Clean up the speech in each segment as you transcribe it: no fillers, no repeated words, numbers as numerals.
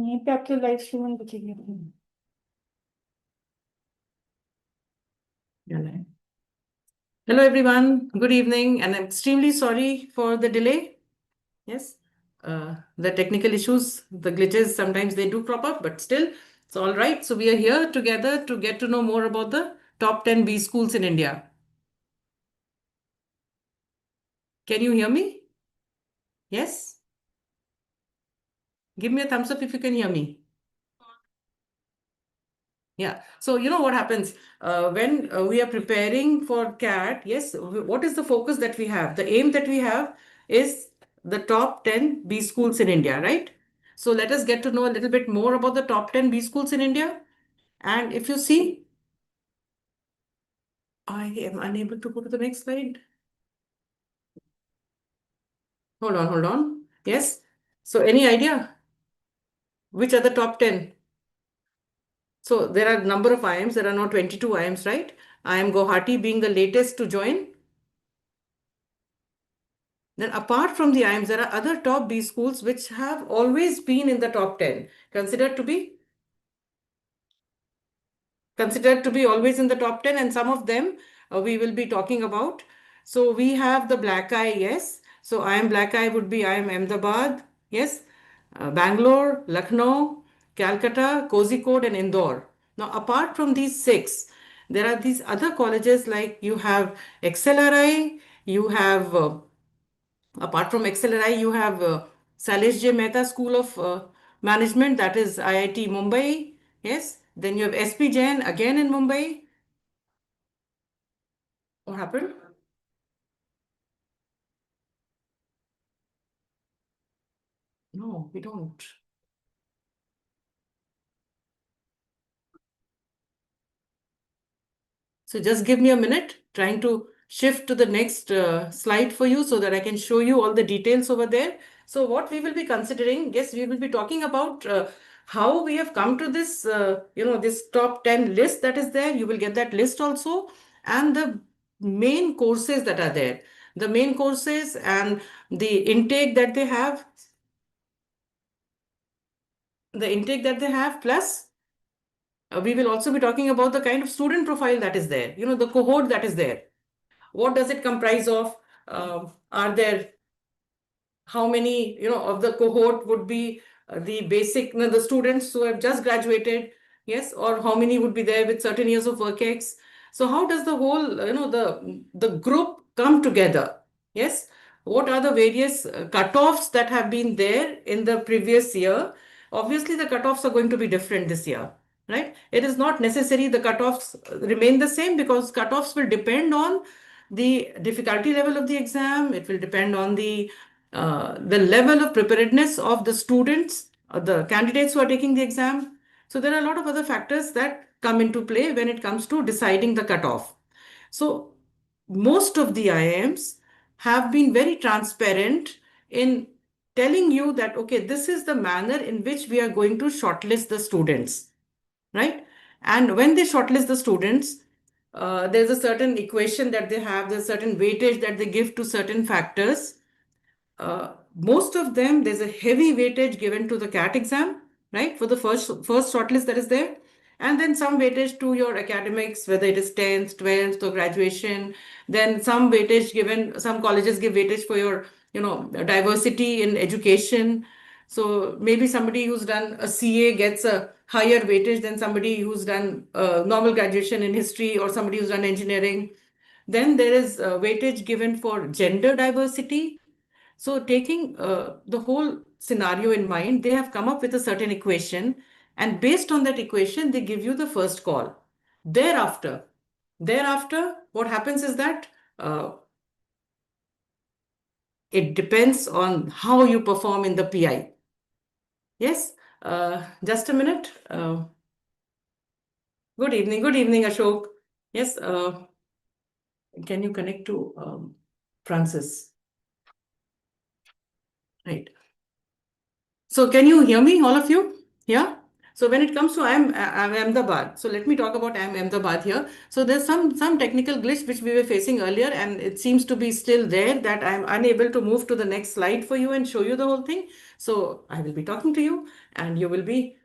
यहीं पे आपके लाइव स्ट्रीम दिखेगी अपनी। Hello everyone, good evening, and I'm extremely sorry for the delay. Yes, the technical issues, the glitches, sometimes they do crop up, but still, it's all right. So we are here together to get to know more about the top 10 B schools in India. Can you hear me? Yes? Give me a thumbs up if you can hear me. Yeah. So you know what happens when we are preparing for CAT, yes, what is the focus that we have? The aim that we have is the top 10 B schools in India, right? So let us get to know a little bit more about the top 10 B schools in India. And if you see, I am unable to go to the next slide. Hold on, hold on. Yes. So any idea? Which are the top 10? So there are a number of IIMs. There are now 22 IIMs, right? IIM Guwahati being the latest to join. Then apart from the IIMs, there are other top B schools which have always been in the top 10, considered to be always in the top 10, and some of them we will be talking about. So we have the Black Eye, yes. So IIM Black Eye would be IIM Ahmedabad, yes, Bangalore, Lucknow, Calcutta, Kozhikode, and Indore. Now, apart from these six, there are these other colleges like you have XLRI, you have apart from XLRI, you have Salish J. Mehta School of Management, that is IIT Mumbai. Yes. Then you have SPJIMR again in Mumbai. What happened? No, we don't. So just give me a minute, trying to shift to the next slide for you so that I can show you all the details over there. So what we will be considering, yes, we will be talking about how we have come to this, this top 10 list that is there. You will get that list also, and the main courses that are there. The main courses and the intake that they have, plus we will also be talking about the kind of student profile that is there, the cohort that is there. What does it comprise of? Are there how many, of the cohort would be the basic, the students who have just graduated, yes, or how many would be there with certain years of work ex? So how does the whole, the group come together? Yes. What are the various cutoffs that have been there in the previous year? Obviously, the cutoffs are going to be different this year, right? It is not necessary the cutoffs remain the same, because cutoffs will depend on the difficulty level of the exam. It will depend on the level of preparedness of the students, the candidates who are taking the exam. So there are a lot of other factors that come into play when it comes to deciding the cutoff. So most of the IIMs have been very transparent in telling you that, okay, this is the manner in which we are going to shortlist the students, right? And when they shortlist the students, there's a certain equation that they have, there's a certain weightage that they give to certain factors. Most of them, there's a heavy weightage given to the CAT exam, right? For the first shortlist that is there. And then some weightage to your academics, whether it is 10th, 12th or graduation. Then some weightage given, some colleges give weightage for your, diversity in education. So maybe somebody who's done a CA gets a higher weightage than somebody who's done normal graduation in history, or somebody who's done engineering. Then there is weightage given for gender diversity. So taking the whole scenario in mind, they have come up with a certain equation, and based on that equation, they give you the first call. Thereafter, what happens is that it depends on how you perform in the PI. Yes, just a minute. Good evening, Ashok. Yes, can you connect to Francis? Right. So can you hear me, all of you? Yeah. So when it comes to IIM Ahmedabad, so let me talk about IIM Ahmedabad here. So there's some technical glitch which we were facing earlier, and it seems to be still there, that I'm unable to move to the next slide for you and show you the whole thing. So I will be talking to you, and you will be,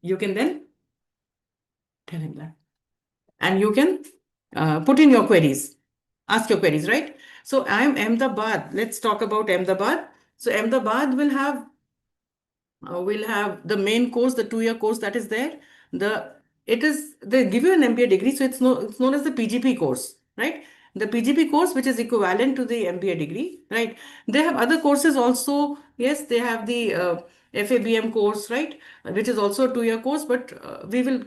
you can then tell him that. And you can put in your queries, ask your queries, right? So IIM Ahmedabad, let's talk about Ahmedabad. So Ahmedabad will have the main course, the 2-year course that is there. They give you an MBA degree, so it's known as the PGP course, right? The PGP course, which is equivalent to the MBA degree, right? They have other courses also. Yes, they have the FABM course, right? Which is also a 2-year course, but we will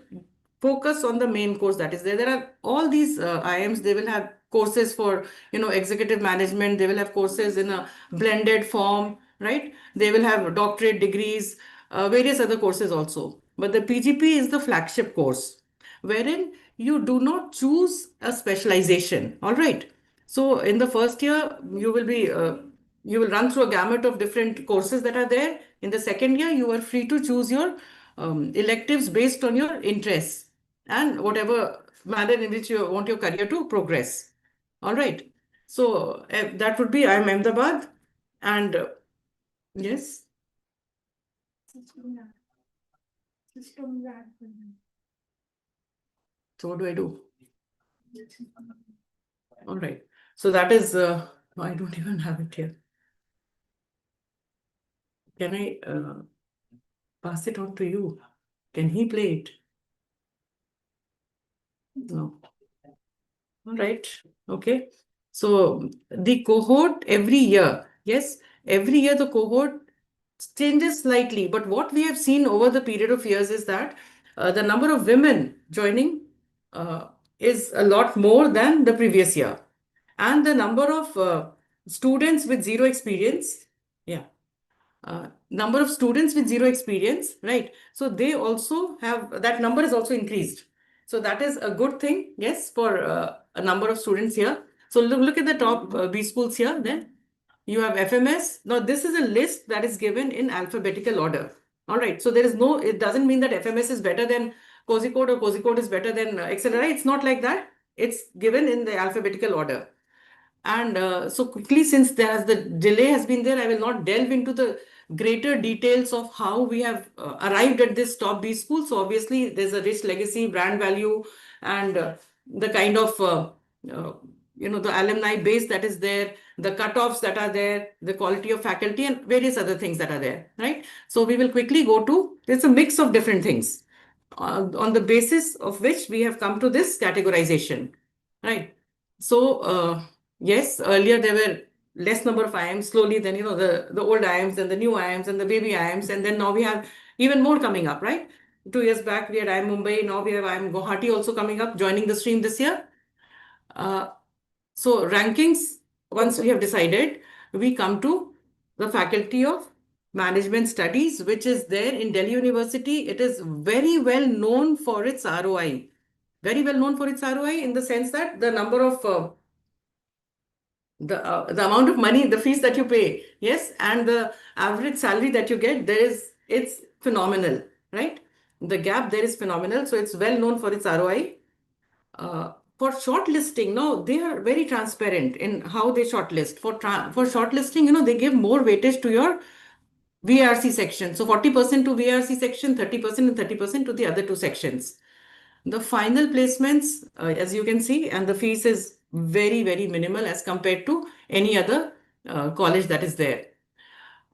focus on the main course that is there. There are all these IIMs, they will have courses for, executive management. They will have courses in a blended form, right? They will have doctorate degrees, various other courses also. But the PGP is the flagship course, wherein you do not choose a specialization. All right. So in the first year, you will run through a gamut of different courses that are there. In the second year, you are free to choose your electives based on your interests and whatever manner in which you want your career to progress. All right. So that would be IIM Ahmedabad. And yes. So what do I do? All right. So that is, I don't even have it here. Can I pass it on to you? Can he play it? No. All right. Okay. So the cohort every year, yes, every year the cohort changes slightly. But what we have seen over the period of years is that the number of women joining is a lot more than the previous year. And the number of students with zero experience, yeah, number of students with zero experience, right? So they also have, that number is also increased. So that is a good thing, yes, for a number of students here. So look at the top B schools here. Then you have FMS. Now this is a list that is given in alphabetical order. All right. So there is no, it doesn't mean that FMS is better than Kozhikode or Kozhikode is better than XLRI. It's not like that. It's given in the alphabetical order. And so quickly, since the delay has been there, I will not delve into the greater details of how we have arrived at this top B school. So obviously, there's a rich legacy, brand value, and the kind of the alumni base that is there, the cutoffs that are there, the quality of faculty, and various other things that are there, right? So we will quickly go to, there's a mix of different things on the basis of which we have come to this categorization, right? So yes, earlier there were less number of IIMs. Slowly, then the old IIMs and the new IIMs and the baby IIMs, and then now we have even more coming up, right? 2 years back we had IIM Mumbai. Now we have IIM Guwahati also coming up, joining the stream this year. So rankings, once we have decided, we come to the Faculty of Management Studies, which is there in Delhi University. It is very well known for its ROI. Very well known for its ROI in the sense that the number of the amount of money, the fees that you pay, yes, and the average salary that you get, it's phenomenal, right? The gap there is phenomenal. So it's well known for its ROI. For shortlisting, no, they are very transparent in how they shortlist. For shortlisting, they give more weightage to your VRC section. So 40% to VRC section, 30% and 30% to the other two sections. The final placements, as you can see, and the fees is very, very minimal as compared to any other college that is there.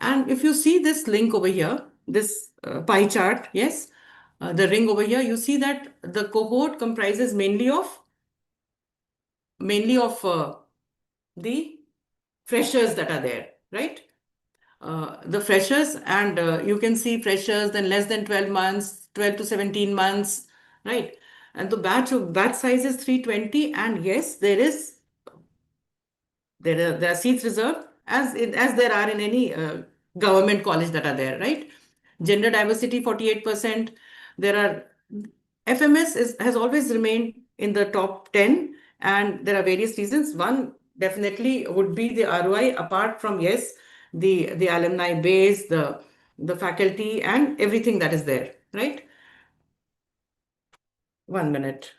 And if you see this link over here, this pie chart, yes, the ring over here, you see that the cohort comprises mainly of the freshers that are there, right? The freshers, and you can see freshers, then less than 12 months, 12 to 17 months, right? And the batch size is 320, and yes, there are seats reserved as there are in any government college that are there, right? Gender diversity 48%. There are FMS has always remained in the top 10, and there are various reasons. One definitely would be the ROI, apart from, yes, the alumni base, the faculty, and everything that is there. right? 1 minute.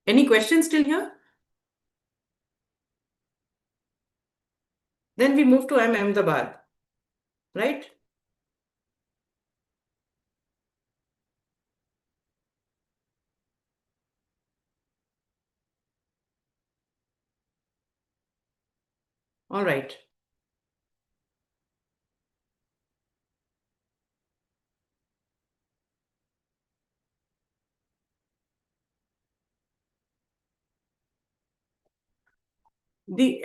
Any questions still here? Then we move to IIM Ahmedabad, right? All right. The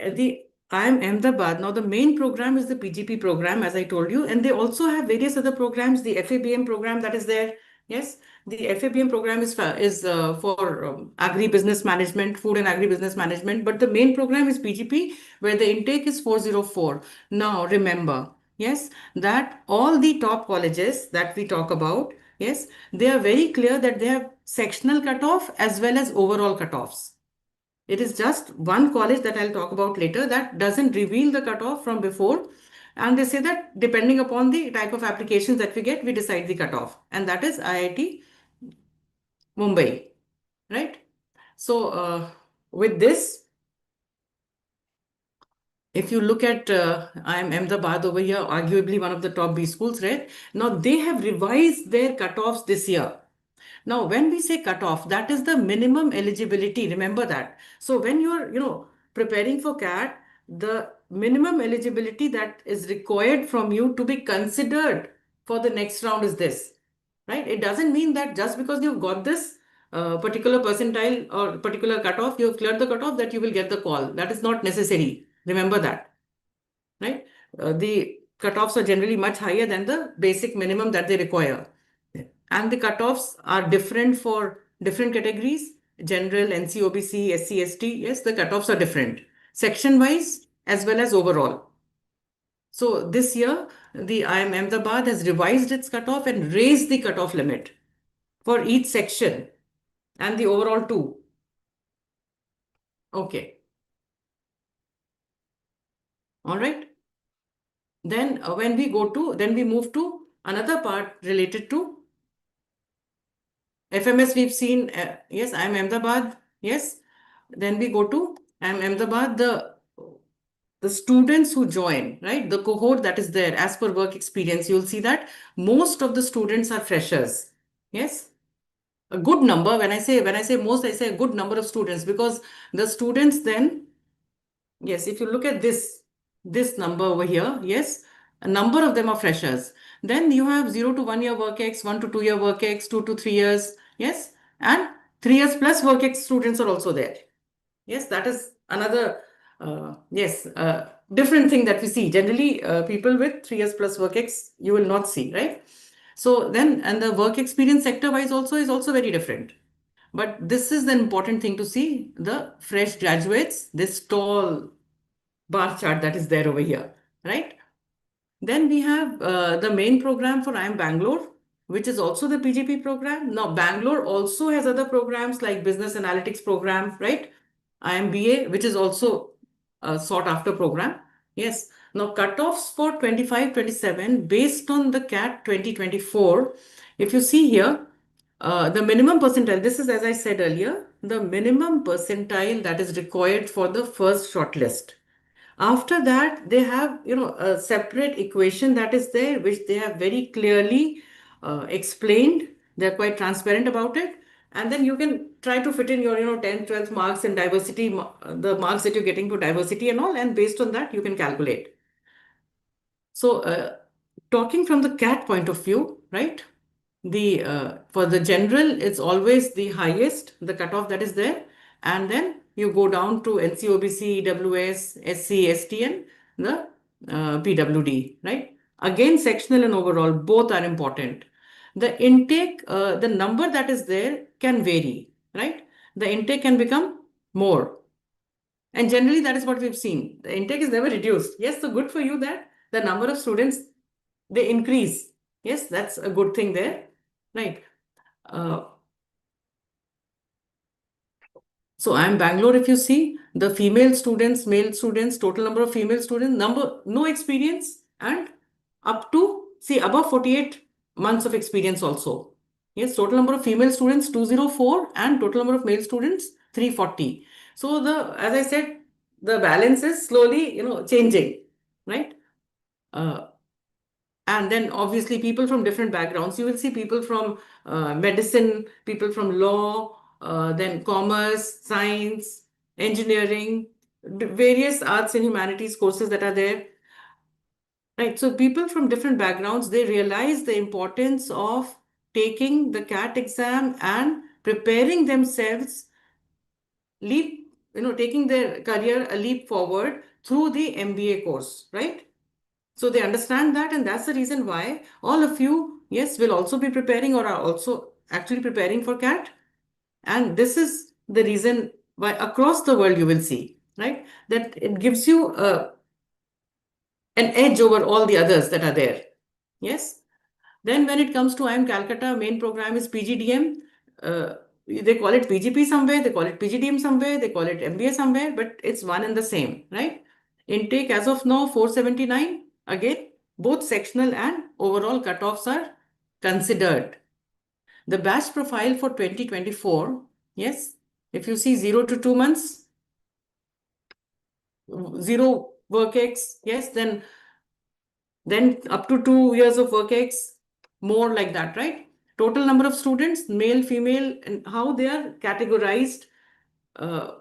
IIM Ahmedabad, now the main program is the PGP program, as I told you, and they also have various other programs, the FABM program that is there. Yes, the FABM program is for agribusiness management, food and agribusiness management, but the main program is PGP, where the intake is 404. Now remember, yes, that all the top colleges that we talk about, yes, they are very clear that they have sectional cutoff as well as overall cutoffs. It is just one college that I'll talk about later that doesn't reveal the cutoff from before. And they say that depending upon the type of applications that we get, we decide the cutoff. And that is IIT Mumbai, right? So with this, if you look at IIM Ahmedabad over here, arguably one of the top B schools, right? Now they have revised their cutoffs this year. Now, when we say cutoff, that is the minimum eligibility. Remember that. So when you're, preparing for CAT, the minimum eligibility that is required from you to be considered for the next round is this, right? It doesn't mean that just because you've got this particular percentile or particular cutoff, you've cleared the cutoff, that you will get the call. That is not necessary. Remember that, right? The cutoffs are generally much higher than the basic minimum that they require. And the cutoffs are different for different categories, general, NC, OBC, SC, ST. Yes, the cutoffs are different, section wise as well as overall. So this year, the IIM Ahmedabad has revised its cutoff and raised the cutoff limit for each section and the overall too. Okay. All right. Then then we move to another part related to FMS. We've seen, yes, IIM Ahmedabad. Yes. Then we go to IIM Ahmedabad, the students who join, right? The cohort that is there as per work experience, you'll see that most of the students are freshers. Yes. A good number. When I say most, I say a good number of students, because the students then, yes, if you look at this number over here, yes, a number of them are freshers. Then you have 0 to 1 year work ex, 1 to 2 year work ex, 2 to 3 years, yes, and 3 years plus work ex students are also there. Yes, that is another different thing that we see. Generally, people with 3 years plus work ex, you will not see, right? So then, and the work experience sector wise also is also very different. But this is the important thing to see, the fresh graduates, this tall bar chart that is there over here, right? Then we have the main program for IIM Bangalore, which is also the PGP program. Now, Bangalore also has other programs like Business Analytics program, right? IIM BA, which is also a sought after program. Yes. Now, cutoffs for 25-27 based on the CAT 2024. If you see here, the minimum percentile, this is, as I said earlier, the minimum percentile that is required for the first shortlist. After that, they have, a separate equation that is there, which they have very clearly explained. They're quite transparent about it. And then you can try to fit in your, 10th, 12th marks in diversity, the marks that you're getting for diversity and all. And based on that, you can calculate. So talking from the CAT point of view, right? The for the general, it's always the highest, the cutoff that is there. And then you go down to NCOBC, EWS, SC, ST, and the PWD, right? Again, sectional and overall, both are important. The intake, the number that is there can vary, right? The intake can become more. And generally, that is what we've seen. The intake is never reduced. Yes, so good for you that the number of students, they increase. Yes, that's a good thing there, right? Uh, so IIM Bangalore, if you see the female students, male students, total number of female students, number, no experience, and up to, see, above 48 months of experience also. Yes, total number of female students 204 and total number of male students 340. So as I said, the balance is slowly, changing, right? And then obviously people from different backgrounds. You will see people from medicine, people from law, then commerce, science, engineering, various arts and humanities courses that are there. Right. So people from different backgrounds, they realize the importance of taking the CAT exam and preparing themselves taking their career a leap forward through the MBA course, right? So they understand that, and that's the reason why all of you, yes, will also be preparing or are also actually preparing for CAT. And this is the reason why across the world you will see, right, that it gives you an edge over all the others that are there. Yes. Then when it comes to IIM Calcutta, main program is PGDM. They call it PGP somewhere, they call it PGDM somewhere, they call it MBA somewhere, but it's one and the same, right? Intake as of now 479. Again, both sectional and overall cutoffs are considered. The batch profile for 2024, yes, if you see 0 to 2 months, 0 work X, yes, then up to 2 years of work X, more like that, right? Total number of students, male, female, and how they are categorized.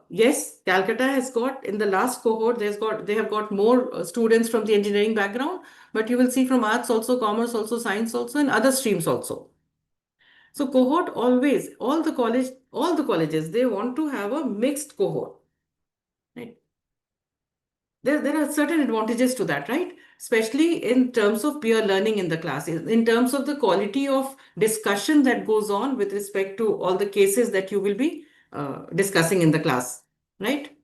Yes, Calcutta has got in the last cohort, they have got more students from the engineering background, but you will see from arts also, commerce also, science also, and other streams also. So cohort always, all the colleges, they want to have a mixed cohort, right? There are certain advantages to that, right? Especially in terms of peer learning in the classes, in terms of the quality of discussion that goes on with respect to all the cases that you will be discussing in the class, right?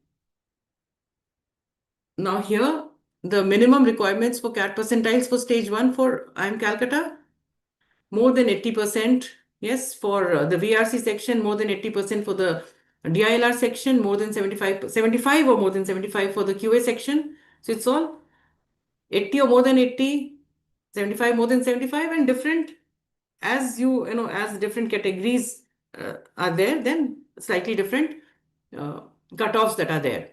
Now here, the minimum requirements for CAT percentiles for stage 1 for IIM Calcutta, more than 80%. Yes, for the VRC section, more than 80% for the DILR section, more than 75 or more than 75 for the QA section. So it's all 80 or more than 80, 75 more than 75, and different as different categories are there, then slightly different uh, cutoffs that are there.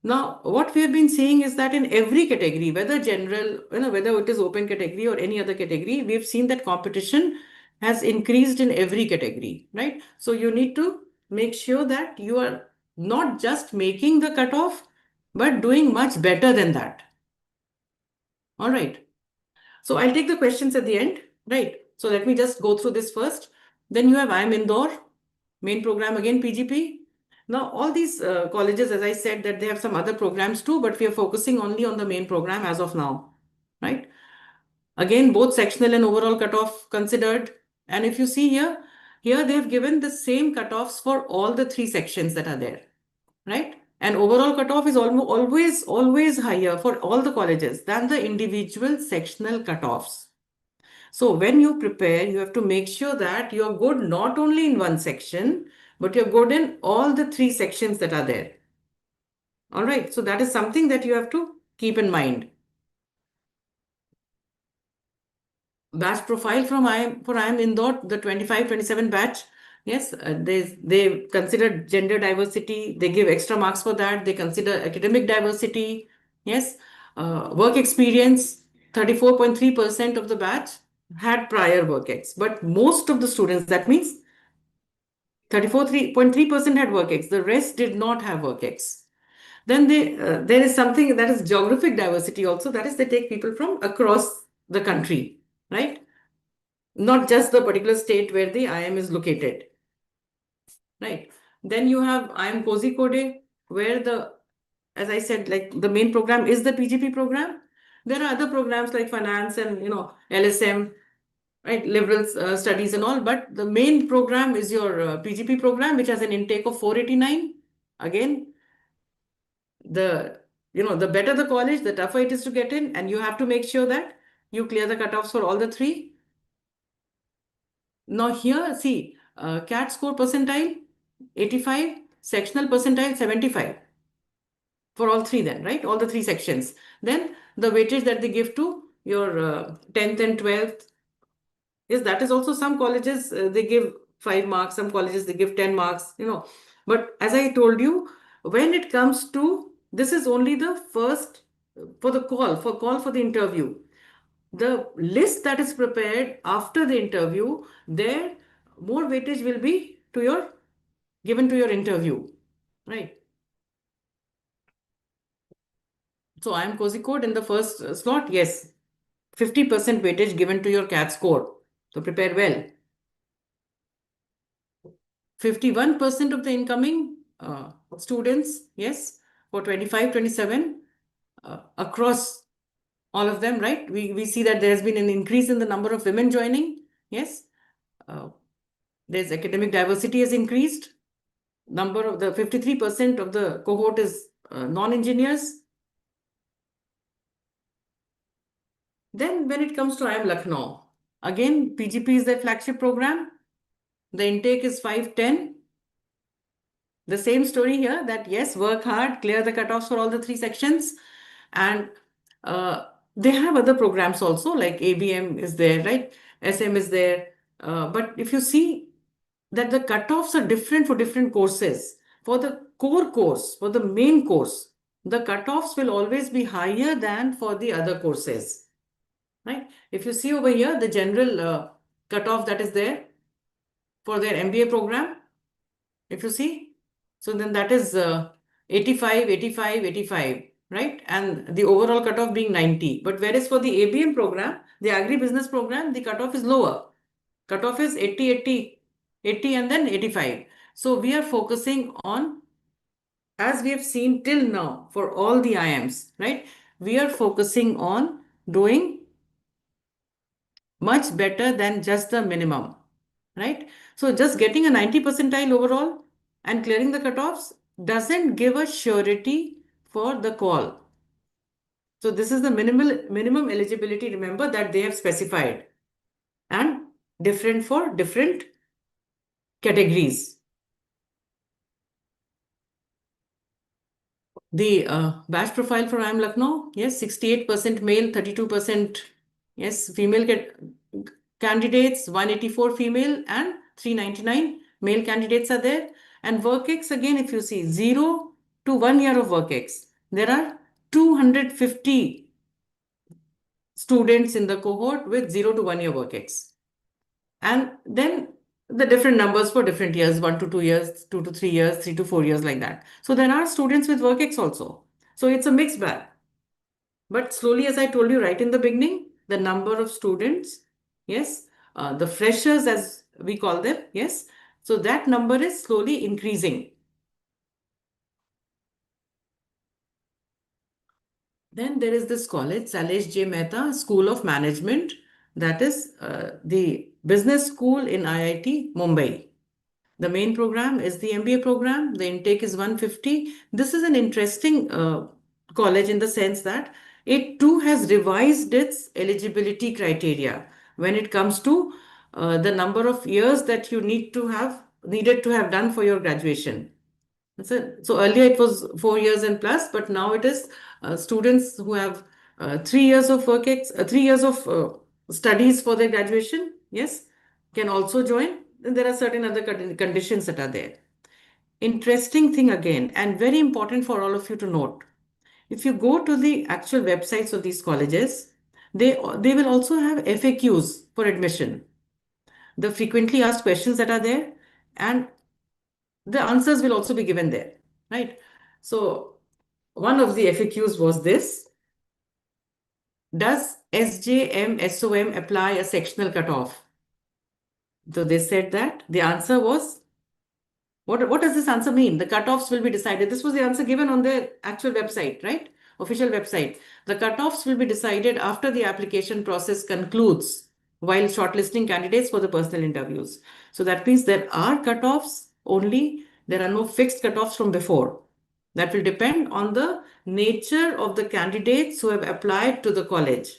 Now, what we have been seeing is that in every category, whether general, whether it is open category or any other category, we've seen that competition has increased in every category, right? So you need to make sure that you are not just making the cutoff, but doing much better than that. All right. So I'll take the questions at the end, right? So let me just go through this first. Then you have IIM Indore, main program again, PGP. Now, all these colleges, as I said, that they have some other programs too, but we are focusing only on the main program as of now, right? Again, both sectional and overall cutoff considered. And if you see here they've given the same cutoffs for all the 3 sections that are there, right? And overall cutoff is always higher for all the colleges than the individual sectional cutoffs. So when you prepare, you have to make sure that you're good not only in one section, but you're good in all the 3 sections that are there. All right. So that is something that you have to keep in mind. Batch profile for IIM Indore, the 25-27 batch. Yes, they consider gender diversity. They give extra marks for that. They consider academic diversity. Yes, work experience. 34.3% of the batch had prior work ex, but most of the students, that means 34.3% had work ex. The rest did not have work ex. Then there is something that is geographic diversity also. That is, they take people from across the country, right? Not just the particular state where the IIM is located, right? Then you have IIM Kozhikode, where as I said, like the main program is the PGP program. There are other programs like finance and LSM, right? Liberal studies and all, but the main program is your PGP program, which has an intake of 489. Again, the better the college, the tougher it is to get in, and you have to make sure that you clear the cutoffs for all the 3. Now here, see, CAT score percentile 85, sectional percentile 75. for all three then, right? All the three sections. Then the weightage that they give to your 10th and 12th. Yes, that is also some colleges, they give 5 marks, some colleges they give 10 marks, But as I told you, when it comes to, this is only the first for the call for the interview. The list that is prepared after the interview, there more weightage will be given to your interview, right? So IIM Kozhikode in the first slot, yes, 50% weightage given to your CAT score. So prepare well. 51% of the incoming students, yes, for 25, 27, across all of them, right? We see that there has been an increase in the number of women joining, yes. There's academic diversity has increased. Number of the 53% of the cohort is non-engineers. Then when it comes to IIM Lucknow, again, PGP is their flagship program. The intake is 510. The same story here that yes, work hard, clear the cutoffs for all the three sections. And they have other programs also, like ABM is there, right? SM is there. But if you see that the cutoffs are different for different courses, for the core course, for the main course, the cutoffs will always be higher than for the other courses, right? If you see over here, the general cutoff that is there for their MBA program, if you see, so then that is 85, 85, 85, right? And the overall cutoff being 90. But whereas for the ABM program, the agribusiness program, the cutoff is lower. Cutoff is 80, 80, 80 and then 85. So we are focusing on, as we have seen till now for all the IIMs, right? We are focusing on doing much better than just the minimum, right? So just getting a 90 percentile overall and clearing the cutoffs doesn't give a surety for the call. So this is the minimum eligibility, remember, that they have specified, and different for different categories. The batch profile for IIM Lucknow, yes, 68% male, 32%, yes, female candidates, 184 female and 399 male candidates are there. And WorkX, again, if you see 0 to 1 year of WorkX, there are 250 students in the cohort with 0 to 1 year WorkX. And then the different numbers for different years, 1 to 2 years, 2 to 3 years, 3 to 4 years, like that. So there are students with WorkX also. So it's a mixed bag. But slowly, as I told you right in the beginning, the number of students, yes, the freshers as we call them, yes. So that number is slowly increasing. Then there is this college, Salesh J. Mehta School of Management. That is the business school in IIT Mumbai. The main program is the MBA program. The intake is 150. This is an interesting college in the sense that it too has revised its eligibility criteria when it comes to the number of years that you needed to have done for your graduation. So earlier it was 4 years and plus, but now it is students who have 3 years of 3 years of studies for their graduation, yes, can also join. And there are certain other conditions that are there. Interesting thing again, and very important for all of you to note. If you go to the actual websites of these colleges, they will also have FAQs for admission. The frequently asked questions that are there, and the answers will also be given there, right? So one of the FAQs was this: does SJMSOM apply a sectional cutoff? So they said that the answer was, what does this answer mean? The cutoffs will be decided. This was the answer given on the actual website, right? Official website. The cutoffs will be decided after the application process concludes while shortlisting candidates for the personal interviews. So that means there are cutoffs only. There are no fixed cutoffs from before. That will depend on the nature of the candidates who have applied to the college.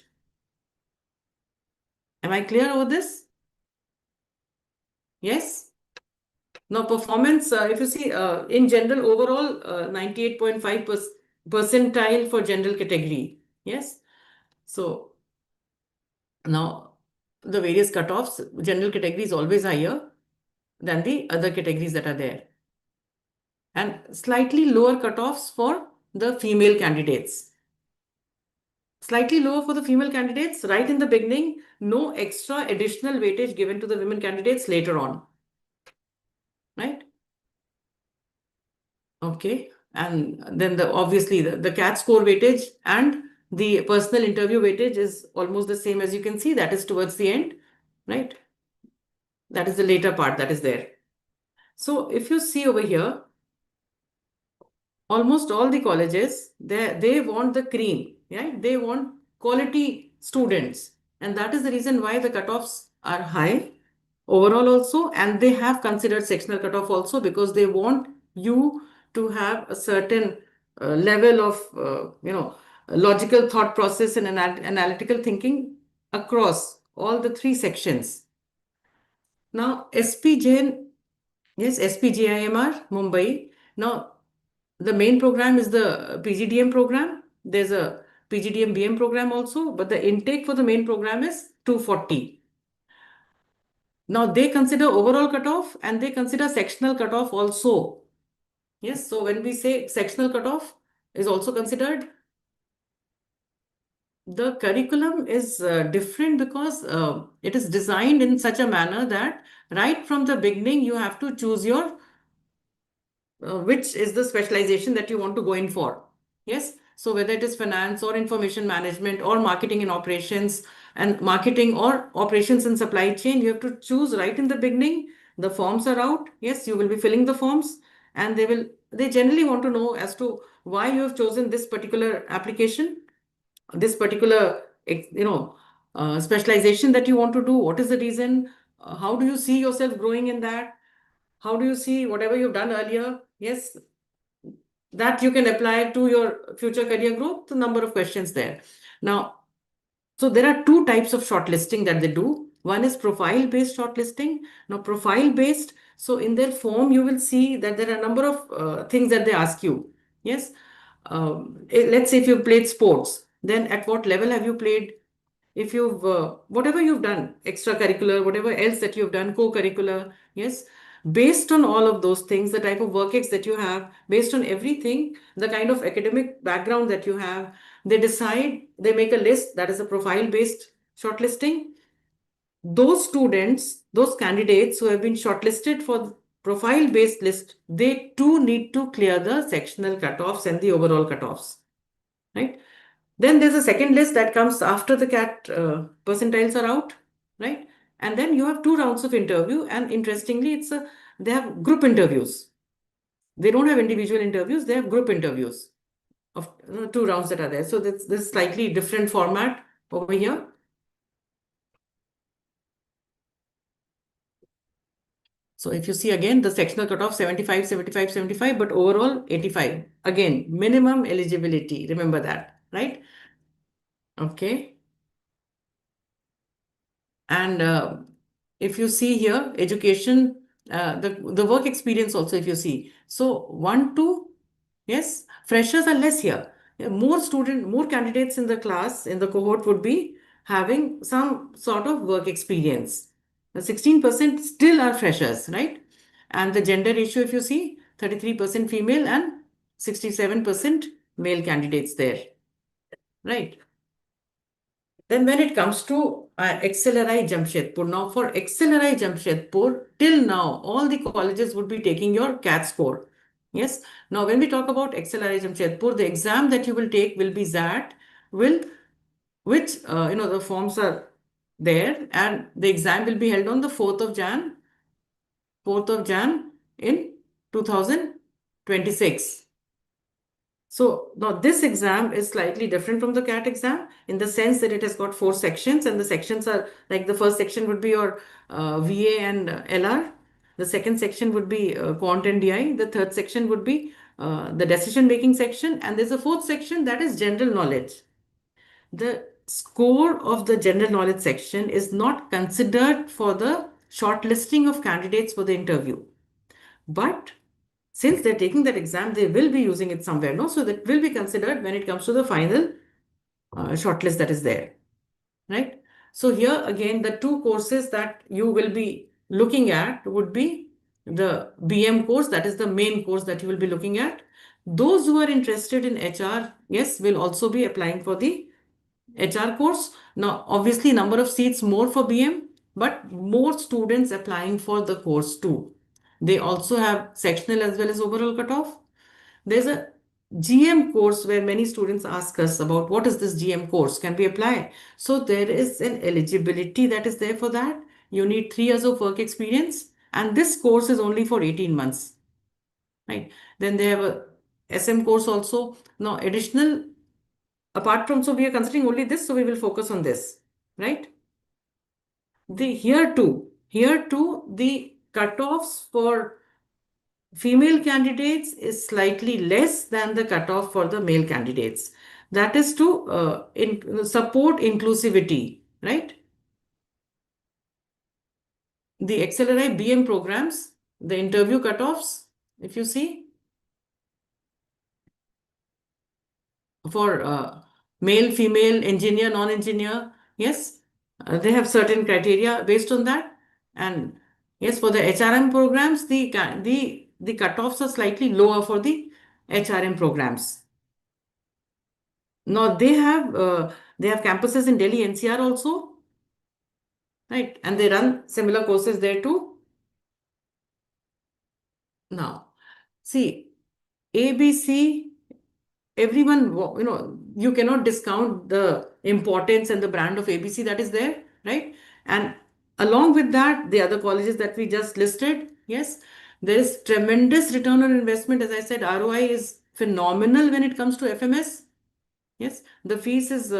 Am I clear over this? Yes? Now, performance, if you see in general, overall 98.5%, percentile for general category. Yes. So now the various cutoffs, general category is always higher than the other categories that are there. And slightly lower cutoffs for the female candidates. Slightly lower for the female candidates right in the beginning, no extra additional weightage given to the women candidates later on. Right? Okay. And then obviously the CAT score weightage and the personal interview weightage is almost the same, as you can see. That is towards the end, right? That is the later part that is there. So if you see over here, almost all the colleges, they want the cream, right? They want quality students. And that is the reason why the cutoffs are high overall also. And they have considered sectional cutoff also, because they want you to have a certain level of, logical thought process and analytical thinking across all the three sections. Now, yes, SPJIMR Mumbai. Now, the main program is the PGDM program. There's a PGDM BM program also, but the intake for the main program is 240. Now, they consider overall cutoff and they consider sectional cutoff also. Yes, so when we say sectional cutoff is also considered, the curriculum is different because it is designed in such a manner that right from the beginning you have to choose your which is the specialization that you want to go in for. Yes. So whether it is finance or information management or marketing and operations and marketing or operations and supply chain, you have to choose right in the beginning. The forms are out. Yes, you will be filling the forms, and they generally want to know as to why you have chosen this particular application, this particular, specialization that you want to do. What is the reason? How do you see yourself growing in that? How do you see whatever you've done earlier? Yes, that you can apply to your future career growth, the number of questions there. Now, so there are two types of shortlisting that they do. One is profile-based shortlisting. Now, profile-based, so in their form, you will see that there are a number of things that they ask you. Yes. Let's say if you've played sports, then at what level have you played? If you've whatever you've done, extracurricular, whatever else that you've done, co-curricular, yes, based on all of those things, the type of work ex that you have, based on everything, the kind of academic background that you have, they make a list, that is a profile based shortlisting. Those students, those candidates who have been shortlisted for profile based list, they too need to clear the sectional cutoffs and the overall cutoffs, right? Then there's a second list that comes after the CAT percentiles are out, right? And then you have two rounds of interview. And interestingly, they have group interviews. They don't have individual interviews. They have group interviews of two rounds that are there. So this slightly different format over here. So if you see again, the sectional cutoff 75, 75, 75, but overall 85. Again, minimum eligibility. Remember that, right? Okay. And if you see here, education, the work experience also, if you see. So 1, 2, yes, freshers are less here. Yeah, more candidates in the class, in the cohort would be having some sort of work experience. The 16% still are freshers, right? And the gender ratio, if you see, 33% female and 67% male candidates there, right? Then when it comes to XLRI Jamshedpur, now for XLRI Jamshedpur, till now, all the colleges would be taking your CAT score. Yes. Now, when we talk about XLRI Jamshedpur, the exam that you will take will be ZAT, which, the forms are there, and the exam will be held on the 4th of Jan in 2026. So now this exam is slightly different from the CAT exam in the sense that it has got 4 sections, and the sections are like the first section would be your VA and LR. The second section would be Quant and DI. The third section would be the decision making section, and there's a fourth section that is general knowledge. The score of the general knowledge section is not considered for the shortlisting of candidates for the interview, but since they're taking that exam, they will be using it somewhere, no? So that will be considered when it comes to the final shortlist that is there, right? So here again, the two courses that you will be looking at would be the BM course, that is the main course that you will be looking at. Those who are interested in HR, yes, will also be applying for the HR course. Now, obviously, number of seats more for BM, but more students applying for the course too. They also have sectional as well as overall cutoff. There's a GM course where many students ask us about what is this GM course? Can we apply? So there is an eligibility that is there for that. You need 3 years of work experience, and this course is only for 18 months, right? Then they have a SM course also. Now, additional apart from, so we are considering only this, so we will focus on this, right? Here too, the cutoffs for female candidates is slightly less than the cutoff for the male candidates. That is to support inclusivity, right? The XLRI BM programs, the interview cutoffs, if you see, for male, female, engineer, non-engineer, yes, they have certain criteria based on that. And yes, for the HRM programs, the cutoffs are slightly lower for the HRM programs. Now they have campuses in Delhi NCR also, right? And they run similar courses there too. Now, see, ABC, everyone, you cannot discount the importance and the brand of ABC that is there, right? And along with that, the other colleges that we just listed, yes, there is tremendous return on investment. As I said, ROI is phenomenal when it comes to FMS. Yes, the fees is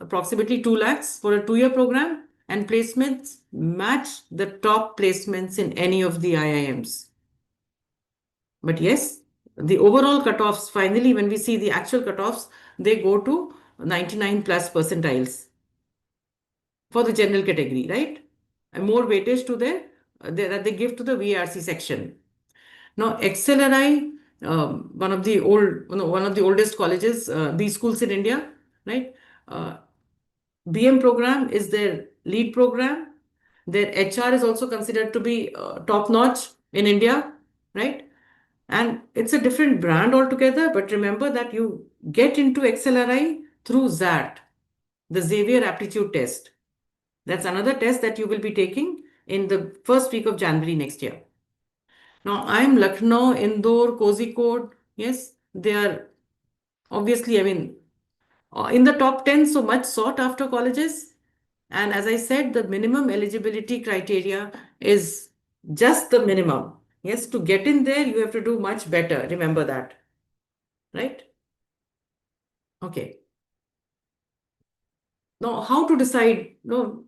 approximately 2 lakhs for a 2-year program, and placements match the top placements in any of the IIMs. But yes, the overall cutoffs, finally, when we see the actual cutoffs, they go to 99 plus percentiles for the general category, right? And more weightage to that they give to the VRC section. Now, XLRI, one of the oldest colleges, these schools in India, right? Uh, BM program is their lead program. Their HR is also considered to be top notch in India, right? And it's a different brand altogether. But remember that you get into XLRI through ZAT, the Xavier Aptitude Test. That's another test that you will be taking in the first week of January next year. Now, IIM Lucknow, Indore, Kozhikode, yes, they are obviously, in the top 10, so much sought after colleges. And as I said, the minimum eligibility criteria is just the minimum. Yes, to get in there, you have to do much better. Remember that, right? Okay. Now, how to decide? No,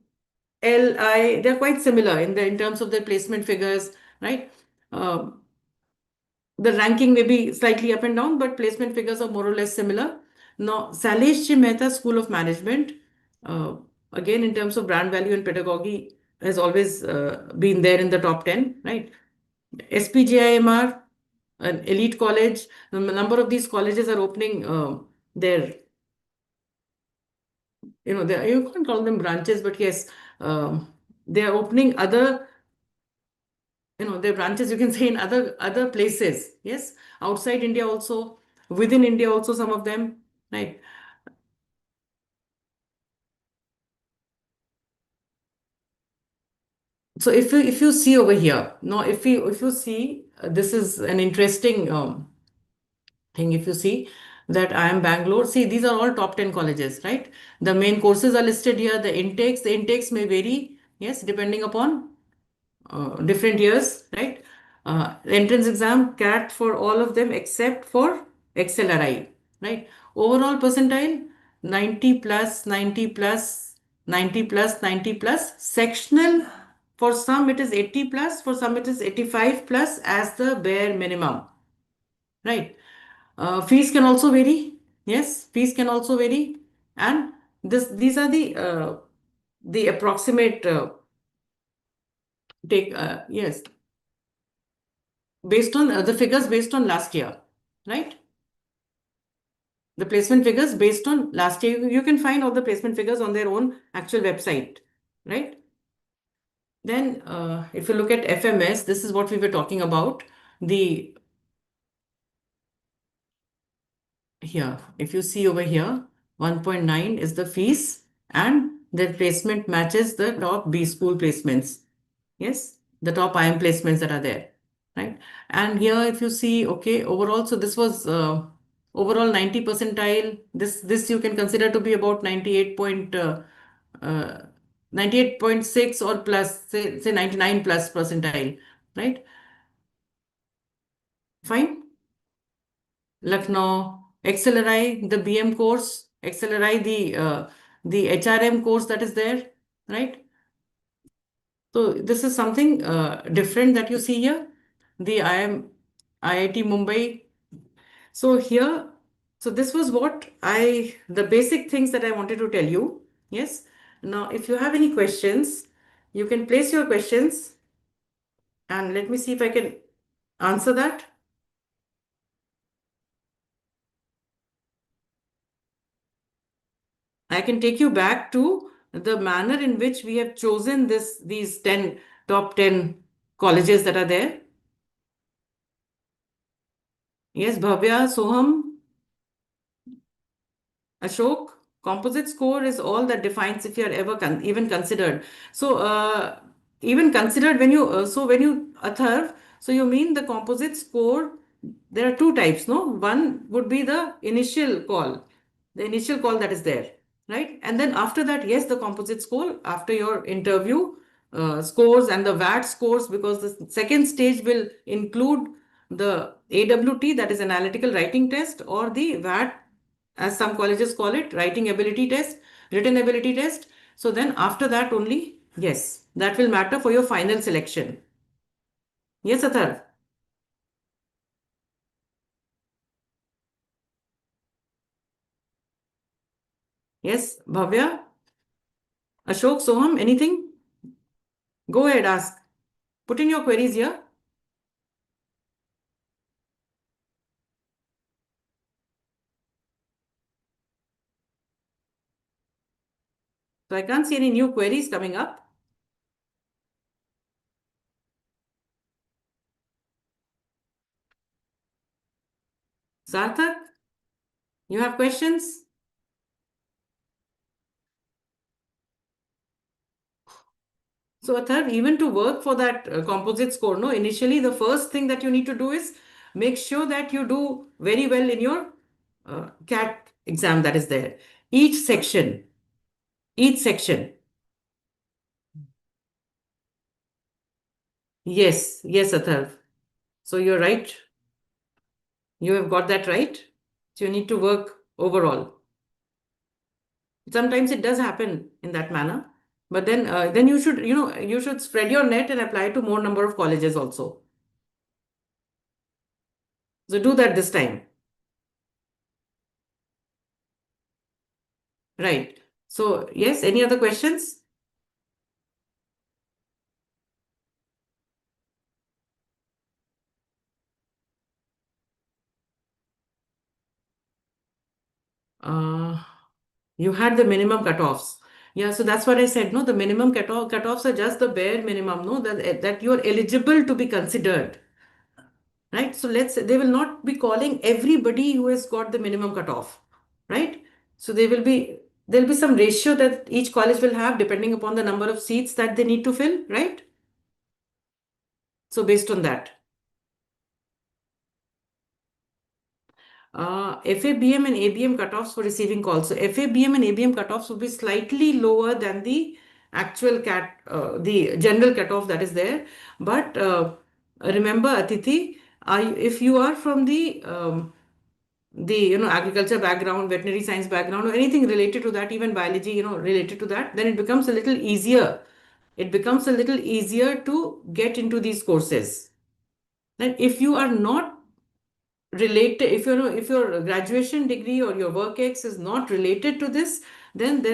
they're quite similar in terms of their placement figures, right? Um, the ranking may be slightly up and down, but placement figures are more or less similar. Now, Salesh Ji Mehta School of Management, uh, again, in terms of brand value and pedagogy, has always been there in the top 10, right? SPJIMR, an elite college. A number of these colleges are opening their, you can't call them branches, but yes, they are opening other, their branches, you can say, in other places. Yes, outside India also, within India also, some of them, right? So if you see over here, now if you see, this is an interesting thing. If you see that IIM Bangalore, see, these are all top 10 colleges, right? The main courses are listed here. The intakes may vary, yes, depending upon different years, right? Entrance exam, CAT for all of them except for XLRI, right? Overall percentile, 90 plus, 90 plus, 90 plus, 90 plus. Sectional, for some it is 80 plus, for some it is 85 plus as the bare minimum, right? Fees can also vary. Yes, fees can also vary. And these are the approximate take, yes, based on the figures based on last year, right? The placement figures based on last year. You can find all the placement figures on their own actual website, right? Then, if you look at FMS, this is what we were talking about. The Here, if you see over here, 1.9 is the fees, and the placement matches the top B school placements. Yes, the top IIM placements that are there, right? And here, if you see, okay, overall, so this was overall 90 percentile. This you can consider to be about 98.6 or plus, say 99 plus percentile, right? Fine. Lucknow, XLRI, the BM course, XLRI, the HRM course that is there, right? So this is something different that you see here. The IIT Mumbai. So here, so this was what the basic things that I wanted to tell you. Yes. Now, if you have any questions, you can place your questions and let me see if I can answer that. I can take you back to the manner in which we have chosen these 10 top 10 colleges that are there. Yes, Bhavya, Soham, Ashok, composite score is all that defines if you are ever even considered. So, even considered when you, Atharv, so you mean the composite score, there are two types, no? One would be the initial call that is there, right? And then after that, yes, the composite score after your interview scores and the VAT scores, because the second stage will include the AWT, that is analytical writing test, or the VAT, as some colleges call it, writing ability test, written ability test. So then after that only, yes, that will matter for your final selection. Yes, Athar. Yes, Bhavya, Ashok, Soham, anything? Go ahead, ask. Put in your queries here. So I can't see any new queries coming up. Sarthak, you have questions? So Athar, even to work for that composite score, no, initially the first thing that you need to do is make sure that you do very well in your CAT exam that is there. Each section, each section. Yes, yes, Atharv. So you're right. You have got that right. So you need to work overall. Sometimes it does happen in that manner, but then you should, you should spread your net and apply to more number of colleges also. So do that this time. Right. So yes, any other questions? Uh, you had the minimum cutoffs. Yeah, so that's what I said. No, the minimum cutoffs are just the bare minimum. No, that you are eligible to be considered. Right. So they will not be calling everybody who has got the minimum cutoff. Right. So there'll be some ratio that each college will have depending upon the number of seats that they need to fill. Right. So based on that. FABM and ABM cutoffs for receiving calls. So FABM and ABM cutoffs will be slightly lower than the actual the general cutoff that is there. But remember, Atiti, if you are from the agriculture background, veterinary science background, or anything related to that, even biology, related to that, then it becomes a little easier. It becomes a little easier to get into these courses. And if you are not related, if your graduation degree or your work ex is not related to this, then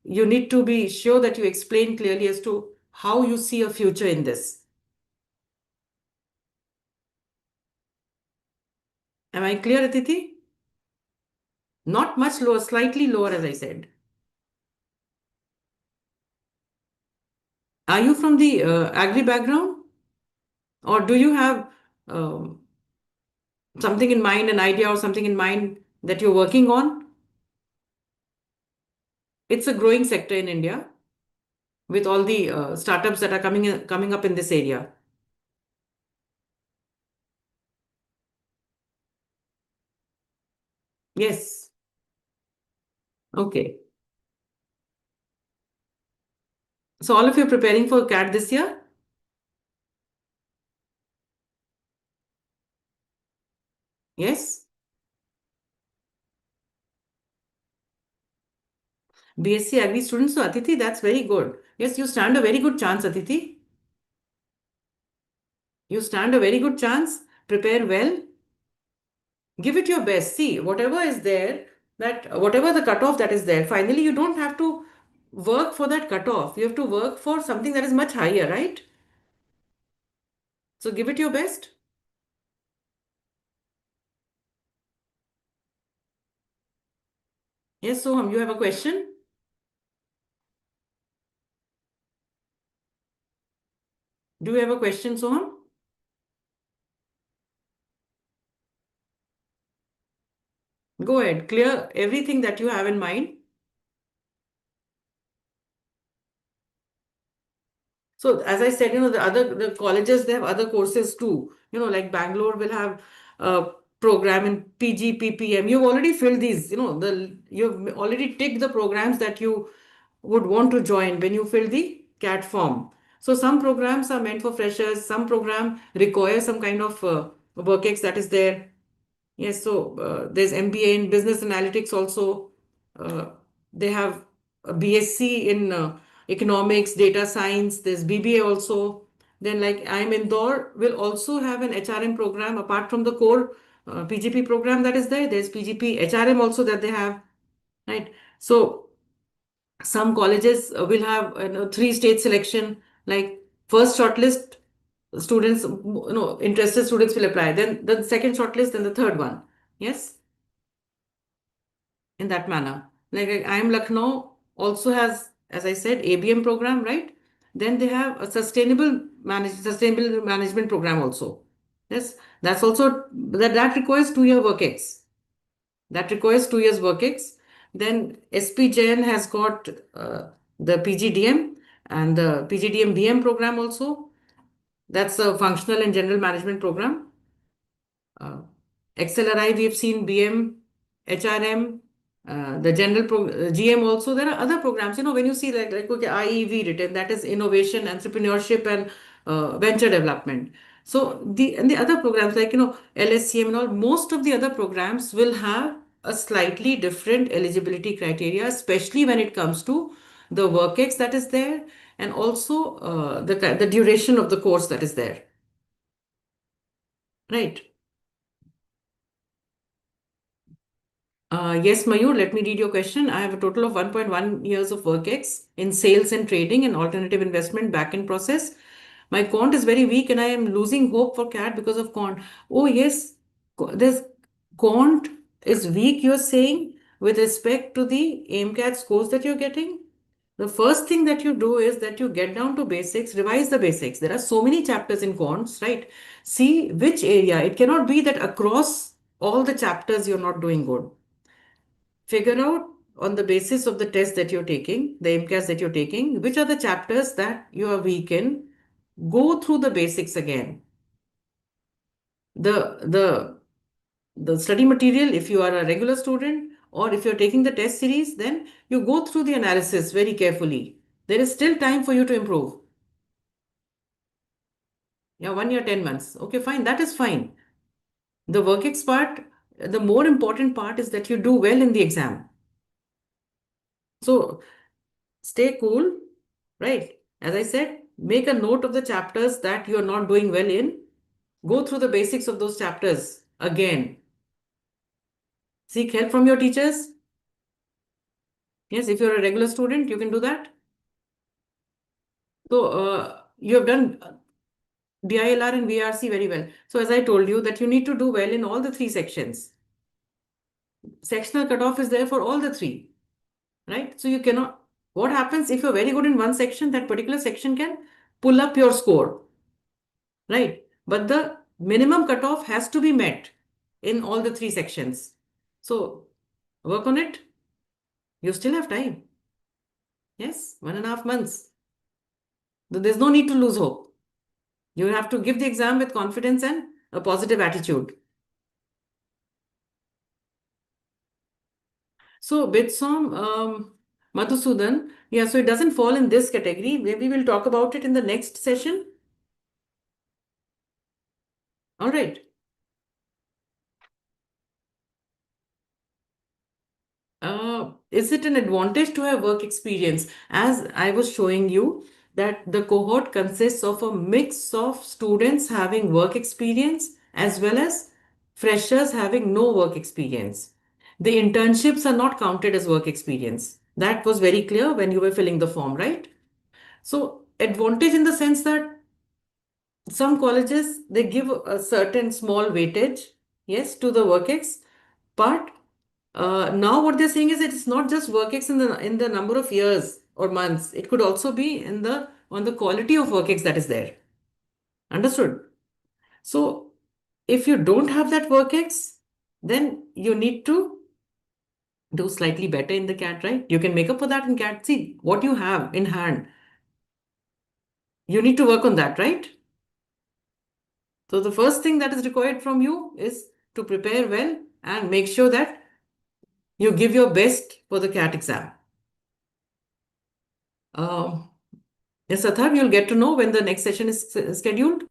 you need to be sure that you explain clearly as to how you see a future in this. Am I clear, Aditi? Not much lower, slightly lower, as I said. Are you from the agri background? Or do you have um, something in mind, an idea or something in mind that you're working on? It's a growing sector in India with all the startups that are coming up in this area. Yes. Okay. So all of you are preparing for CAT this year? Yes. BSc Agri students. So Aditi, that's very good. Yes, you stand a very good chance, Aditi. You stand a very good chance. Prepare well. Give it your best. See, whatever is there, that whatever the cutoff that is there, finally you don't have to work for that cutoff. You have to work for something that is much higher, right? So give it your best. Yes, Soham, you have a question? Do you have a question, Soham? Go ahead. Clear everything that you have in mind. So as I said, the colleges, they have other courses too. Like Bangalore will have a program in PG, PPM. You've already filled these, you've already ticked the programs that you would want to join when you fill the CAT form. So some programs are meant for freshers, some program require some kind of work that is there. Yes, so there's MBA in business analytics also. Uh, they have a BSc in economics, data science. There's BBA also. Then, like IIM Indore will also have an HRM program apart from the core PGP program that is there. There's PGP HRM also that they have, right? So some colleges will have three-stage selection. Like first shortlist students, interested students will apply. Then the second shortlist, then the third one. Yes, in that manner. Like IIM Lucknow also has, as I said, ABM program, right? Then they have a sustainable management program also. Yes, that's also that requires 2 year work ex. That requires 2 years work ex. Then SPJN has got the PGDM and the PGDM BM program also. That's a functional and general management program. uh, XLRI, we've seen BM, HRM, the GM also. There are other programs. When you see like okay, IEV written, that is innovation, entrepreneurship, and venture development. So the other programs like LSCM and all, most of the other programs will have a slightly different eligibility criteria, especially when it comes to the work ex that is there, and also the duration of the course that is there. Right. Yes, Mayur, let me read your question. I have a total of 1.1 years of work ex in sales and trading and alternative investment back-end process. My quant is very weak and I am losing hope for CAT because of quant. Oh, yes, there's quant is weak, you're saying, with respect to the aimcat scores that you're getting. The first thing that you do is that you get down to basics, revise the basics. There are so many chapters in quants, right? See which area. It cannot be that across all the chapters you're not doing good. Figure out on the basis of the test that you're taking, the MCAS that you're taking, which are the chapters that you are weak in. Go through the basics again. The the the study material, if you are a regular student or if you're taking the test series, then you go through the analysis very carefully. There is still time for you to improve. Yeah, 1 year, 10 months. Okay, fine. That is fine. The work ex part, the more important part is that you do well in the exam. So stay cool, right? As I said, make a note of the chapters that you're not doing well in. Go through the basics of those chapters again. Seek help from your teachers. Yes, if you're a regular student, you can do that. So you have done. DILR and VRC very well. So as I told you that you need to do well in all the three sections. Sectional cutoff is there for all the three, right? So you cannot, what happens if you're very good in one section, that particular section can pull up your score, right? But the minimum cutoff has to be met in all the three sections. So work on it. You still have time. Yes, 1.5 months. There's no need to lose hope. You have to give the exam with confidence and a positive attitude. So, Bitsom, Madhusudan, yeah, so it doesn't fall in this category. Maybe we'll talk about it in the next session. All right. Is it an advantage to have work experience? As I was showing you, that the cohort consists of a mix of students having work experience as well as freshers having no work experience. The internships are not counted as work experience. That was very clear when you were filling the form, right? So, advantage in the sense that some colleges they give a certain small weightage, yes, to the work-ex, but now what they're saying is it's not just work-ex in the number of years or months. It could also be in the on the quality of work-ex that is there. Understood? So if you don't have that work-ex, then you need to do slightly better in the CAT, right? You can make up for that in CAT. See what you have in hand. You need to work on that, right? So the first thing that is required from you is to prepare well and make sure that you give your best for the CAT exam. Um, yes, Atharv, you'll get to know when the next session is scheduled.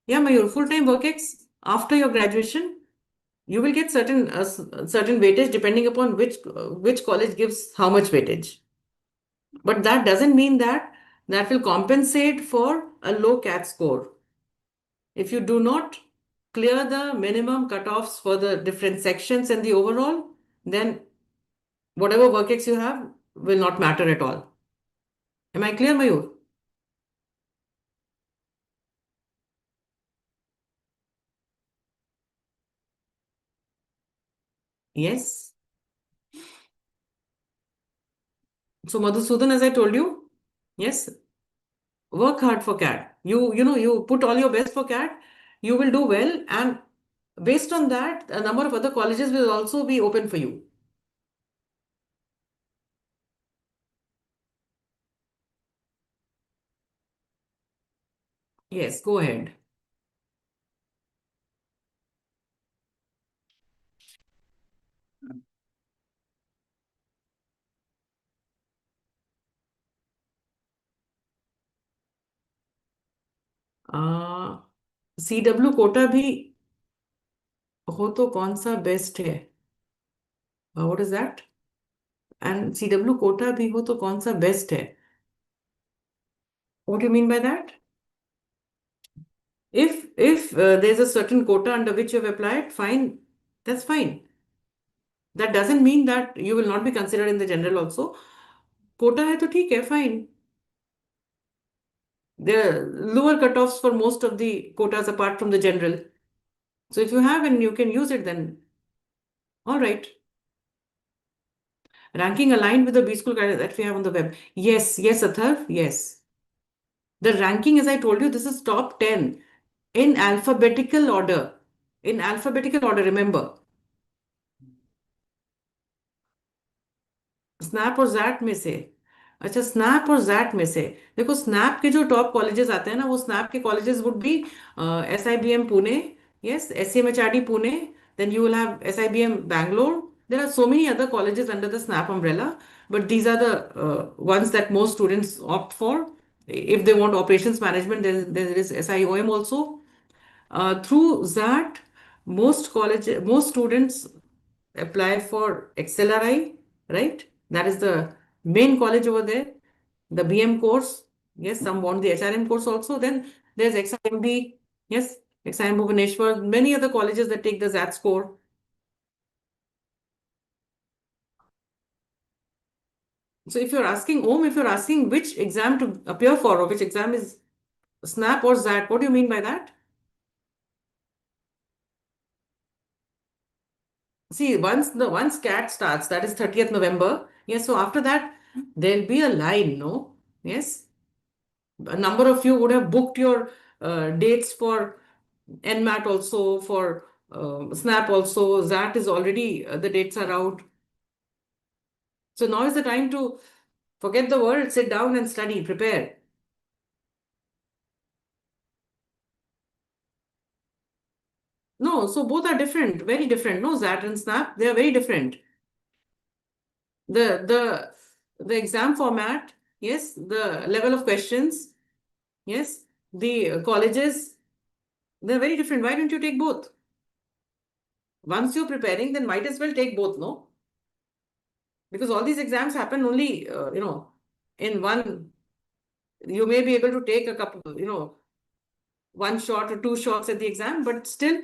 Yeah, my full-time work-ex after your graduation, you will get certain weightage depending upon which college gives how much weightage. But that doesn't mean that that will compensate for a low CAT score. If you do not clear the minimum cutoffs for the different sections and the overall, then whatever work-ex you have will not matter at all. Am I clear, Mayur? Yes. So Madhusudan, as I told you, yes, work hard for CAT. You put all your best for CAT, you will do well, and based on that, a number of other colleges will also be open for you. Yes, go ahead. CW quota भी हो तो कौन सा best है? What is that? And CW quota भी हो तो कौन सा बेस्ट है? What do you mean by that? If there's a certain quota under which you have applied, fine, that's fine. That doesn't mean that you will not be considered in the general also. Quota hai to theek hai, fine. There are lower cutoffs for most of the quotas apart from the general. So if you have and you can use it, then all right. Ranking aligned with the B school guide that we have on the web. Yes, yes, Atharv, yes. The ranking, as I told you, this is top 10 in alphabetical order. In alphabetical order, remember. Snap और jet में से, अच्छा snap और jet में से, देखो snap के जो टॉप कॉलेजेस आते हैं ना, वो स्नैप के colleges would be SIBM Pune, yes, SCMHRD Pune, then you will have SIBM Bangalore. There are so many other colleges under the SNAP umbrella, but these are the ones that most students opt for. If they want operations management, there is SIOM also. Through that, most students apply for XLRI, right? That is the main college over there. The BM course, yes, some want the HRM course also. Then there's XIMB, yes, XIM Bhubaneswar, many other colleges that take the ZAT score. So if you're asking which exam to appear for or which exam is SNAP or ZAT? What do you mean by that? See, once CAT starts, that is 30th November. Yes, so after that, there'll be a line, no? Yes. A number of you would have booked your dates for NMAT also, for SNAP also. ZAT is already, the dates are out. So now is the time to forget the world, sit down and study, prepare. No, so both are different, very different. No, ZAT and SNAP, they are very different. The exam format, yes, the level of questions, yes, the colleges, they're very different. Why don't you take both? Once you're preparing, then might as well take both, no? Because all these exams happen only, in one. You may be able to take a couple, one shot or two shots at the exam, but still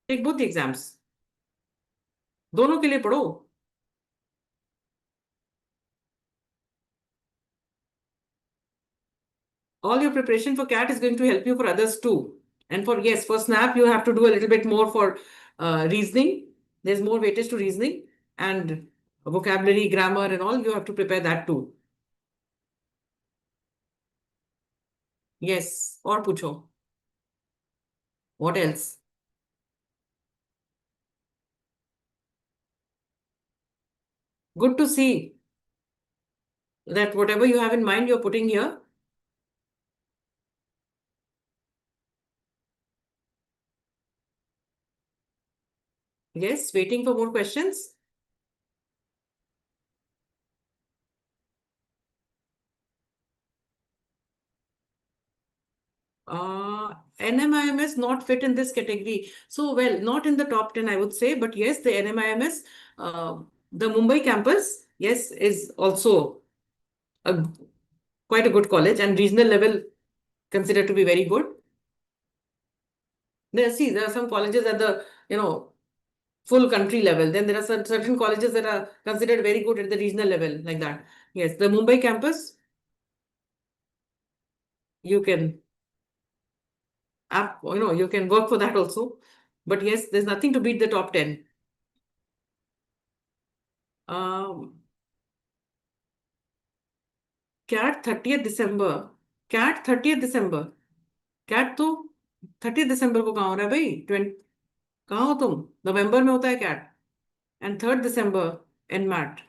take both the exams. दोनों के लिए पढ़ो. All your preparation for CAT is going to help you for others too. And for, yes, for SNAP, you have to do a little bit more for reasoning. There's more weightage to reasoning and vocabulary, grammar, and all. You have to prepare that too. Yes. और पूछो. What else? Good to see that whatever you have in mind, you're putting here. Yes, waiting for more questions. NMIMS not fit in this category. So, well, not in the top 10, I would say, but yes, the NMIMS, the Mumbai campus, yes, is also a quite a good college and regional level considered to be very good. There are some colleges at the, full country level. Then there are certain colleges that are considered very good at the regional level, like that. Yes, the Mumbai campus, you can you can work for that also. But yes, there's nothing to beat the top 10. Um, CAT 30th December. CAT 30th December. CAT तो 30th December को कहाँ हो रहा है भाई? 20 कहाँ हो तुम? नवंबर में होता है CAT. And 3rd December NMAT.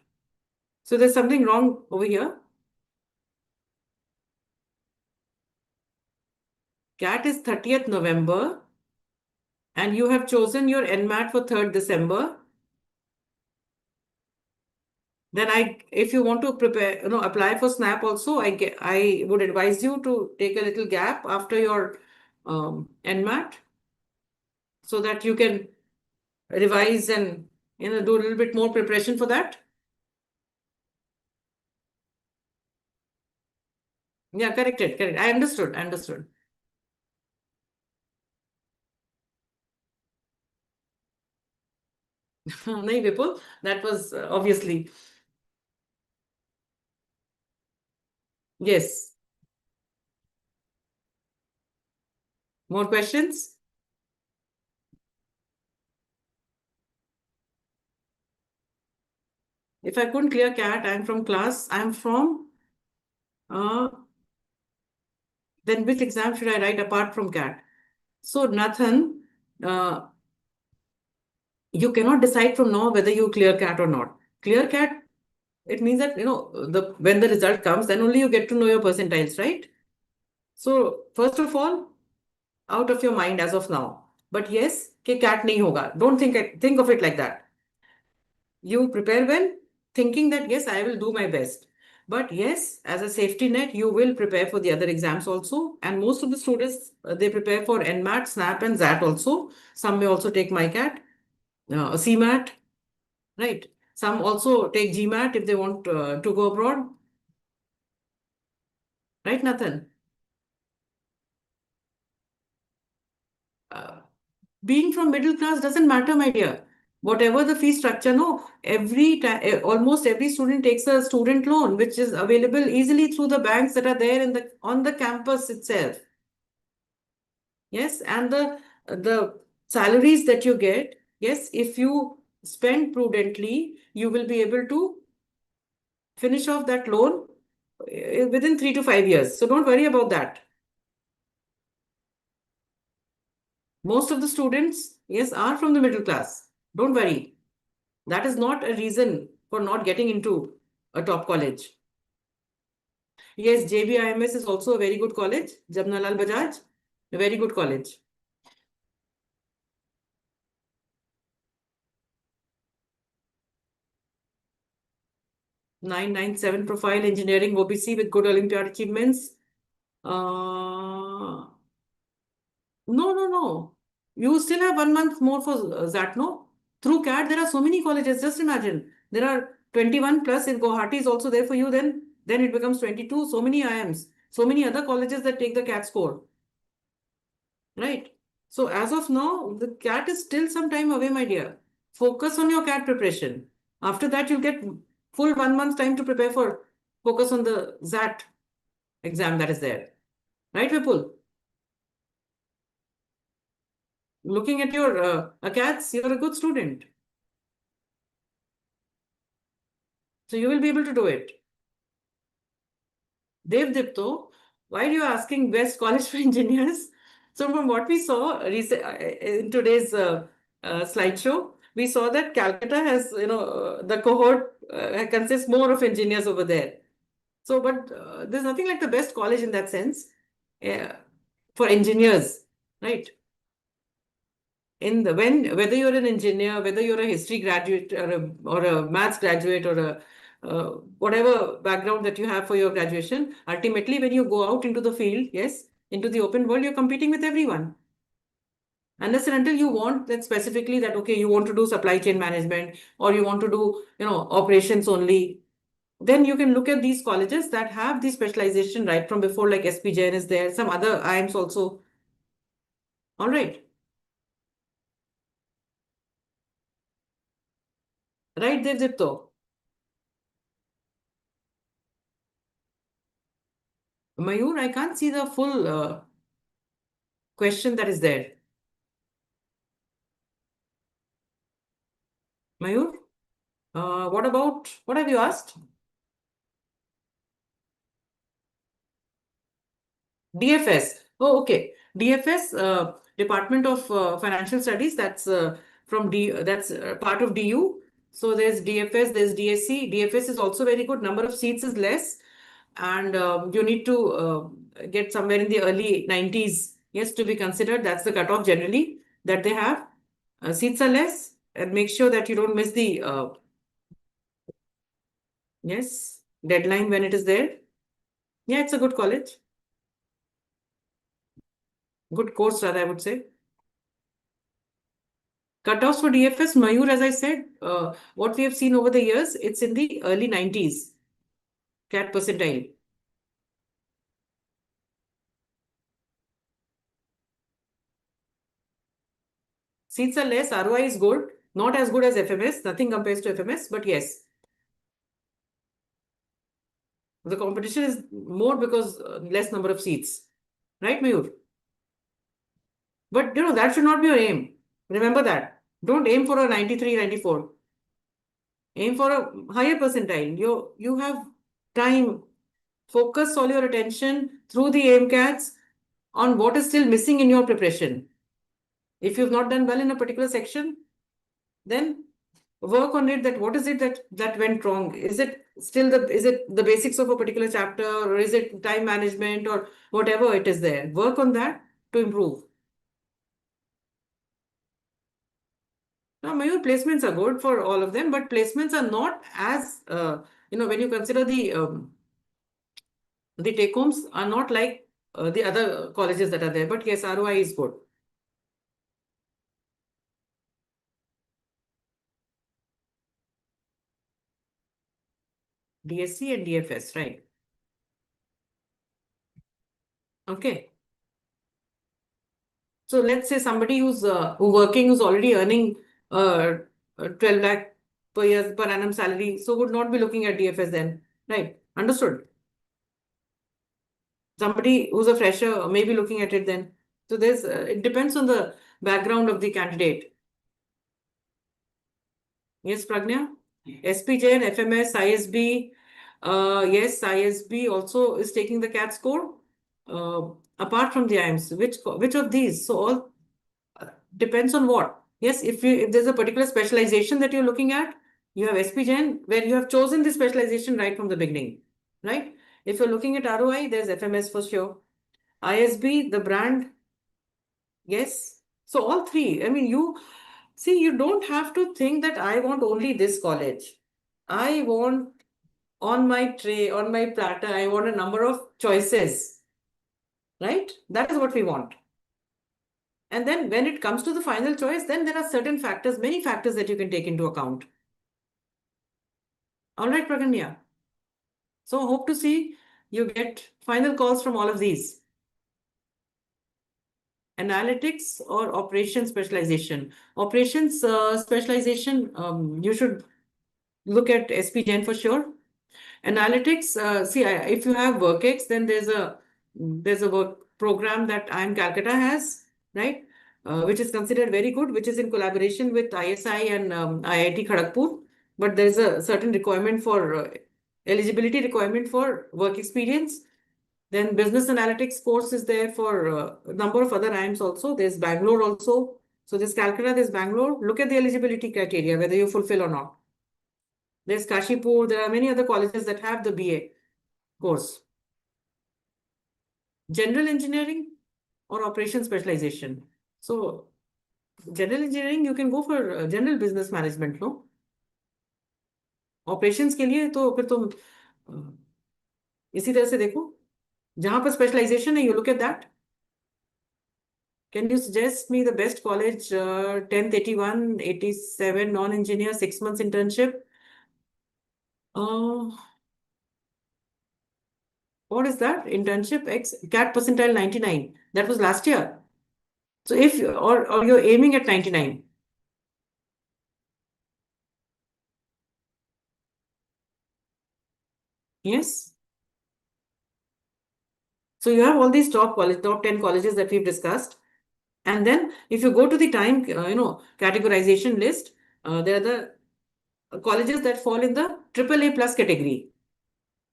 So there's something wrong over here. CAT is 30th November and you have chosen your NMAT for 3rd December. Then if you want to prepare, apply for SNAP also, I would advise you to take a little gap after your NMAT so that you can revise and, do a little bit more preparation for that. Yeah, correct. I understood. Nahi, Vipul, that was obviously, yes. More questions? If I couldn't clear CAT, I'm from class, I'm from, uh, then which exam should I write apart from CAT? So, Nathan, uh, you cannot decide from now whether you clear CAT or not. Clear CAT, it means that, when the result comes, then only you get to know your percentiles, right? So, first of all, out of your mind as of now. But yes, कि CAT nahi hoga. Don't think of it like that. You prepare well, thinking that yes, I will do my best. But yes, as a safety net, you will prepare for the other exams also. And most of the students, they prepare for NMAT, SNAP, and ZAT also. Some may also take MyCat, CMAT, right? Some also take GMAT if they want to go abroad. Right, Nathan? Uh, Being from middle class doesn't matter, my dear. whatever the fee structure, no, every time, almost every student takes a student loan, which is available easily through the banks that are there on the campus itself. Yes, and the salaries that you get, yes, if you spend prudently, you will be able to finish off that loan within 3 to 5 years. So don't worry about that. Most of the students, yes, are from the middle class. Don't worry. That is not a reason for not getting into a top college. Yes, JBIMS is also a very good college. Jamnalal Bajaj, a very good college. 997 profile engineering OBC with good Olympiad achievements. No, no, no. You still have 1 month more for that, no? Through CAT, there are so many colleges. Just imagine. There are 21 plus in Guwahati is also there for you. Then it becomes 22. So many IIMs. So many other colleges that take the CAT score. Right? So as of now, the CAT is still some time away, my dear. Focus on your CAT preparation. After that, you'll get full 1 month time to prepare for focus on the ZAT exam that is there. Right, Vipul? Looking at your CATs, you're a good student. So you will be able to do it. Devdipto, why are you asking best college for engineers? So from what we saw in today's slideshow, we saw that Calcutta has, the cohort consists more of engineers over there. So, but there's nothing like the best college in that sense for engineers, right? Whether you're an engineer, whether you're a history graduate or a maths graduate or a whatever background that you have for your graduation, ultimately when you go out into the field, yes, into the open world, you're competing with everyone. Unless and until you want that specifically that, okay, you want to do supply chain management or you want to do, operations only, then you can look at these colleges that have the specialization right from before, like SPJIMR is there, some other IIMs also. All right. Right, Devjit. Mayur, I can't see the full question that is there. Mayur, what have you asked? DFS. Oh, okay. DFS, Department of Financial Studies, that's part of DU. So there's DFS, there's DSC. DFS is also very good. Number of seats is less. And you need to get somewhere in the early 90s, yes, to be considered. That's the cutoff generally that they have. Seats are less, and make sure that you don't miss the yes deadline when it is there. Yeah, it's a good college, good course rather, I would say. Cutoffs for DFS, Mayur, as I said, what we have seen over the years, it's in the early 90s, CAT percentile. Seats are less, ROI is good, not as good as FMS, nothing compares to FMS, but yes, the competition is more because less number of seats. Right, Mayur? But that should not be your aim. Remember that. Don't aim for a 93, 94. Aim for a higher percentile. You have time. Focus all your attention through the aimcats on what is still missing in your preparation. If you've not done well in a particular section, then work on it, that what is it that went wrong. Is it the basics of a particular chapter, or is it time management, or whatever it is there? Work on that to improve. Now, Mayur, placements are good for all of them, but placements are not as when you consider the take homes are not like the other colleges that are there. But yes, ROI is good. DSC and DFS, right? Okay. So let's say somebody who's working, who's already earning 12 lakh per year per annum salary, so would not be looking at DFS then, right? Understood? Somebody who's a fresher may be looking at it then. So it depends on the background of the candidate. Yes, Pragnya? SPJ and FMS, ISB. Yes, ISB also is taking the CAT score. Apart from the IIMs, which of these? So all depends on what. Yes, if there's a particular specialization that you're looking at, you have SPGen where you have chosen the specialization right from the beginning, right? If you're looking at ROI, there's FMS for sure. ISB, the brand, yes. So all three. I mean, you don't have to think that I want only this college. I want on my tray, on my platter, I want a number of choices, right? That is what we want. And then when it comes to the final choice, then there are certain factors, many factors that you can take into account. All right, Praganya. So hope to see you get final calls from all of these. Analytics or operations specialization. Operations specialization, you should look at SPGen for sure. Analytics, if you have WorkX, then there's a work program that IIM Calcutta has, right? Which is considered very good, which is in collaboration with ISI and IIT Kharagpur. But there's a certain requirement for eligibility requirement for work experience. Then business analytics course is there for a number of other IIMs also. There's Bangalore also. So there's Calcutta, there's Bangalore. Look at the eligibility criteria, whether you fulfill or not. There's Kashipur. There are many other colleges that have the BA course. General engineering or operation specialization. So general engineering, you can go for general business management, no? Operations के लिए तो फिर तुम इसी तरह से देखो जहां पर स्पेशलाइजेशन है you look at that. Can you suggest me the best college? 10th 81, 87 non-engineer, 6 months internship. Uh, what is that? Internship X CAT percentile 99. That was last year. So if or you're aiming at 99. Yes. So you have all these top 10 colleges that we've discussed. And then if you go to the time, categorization list, there are the colleges that fall in the AAA plus category.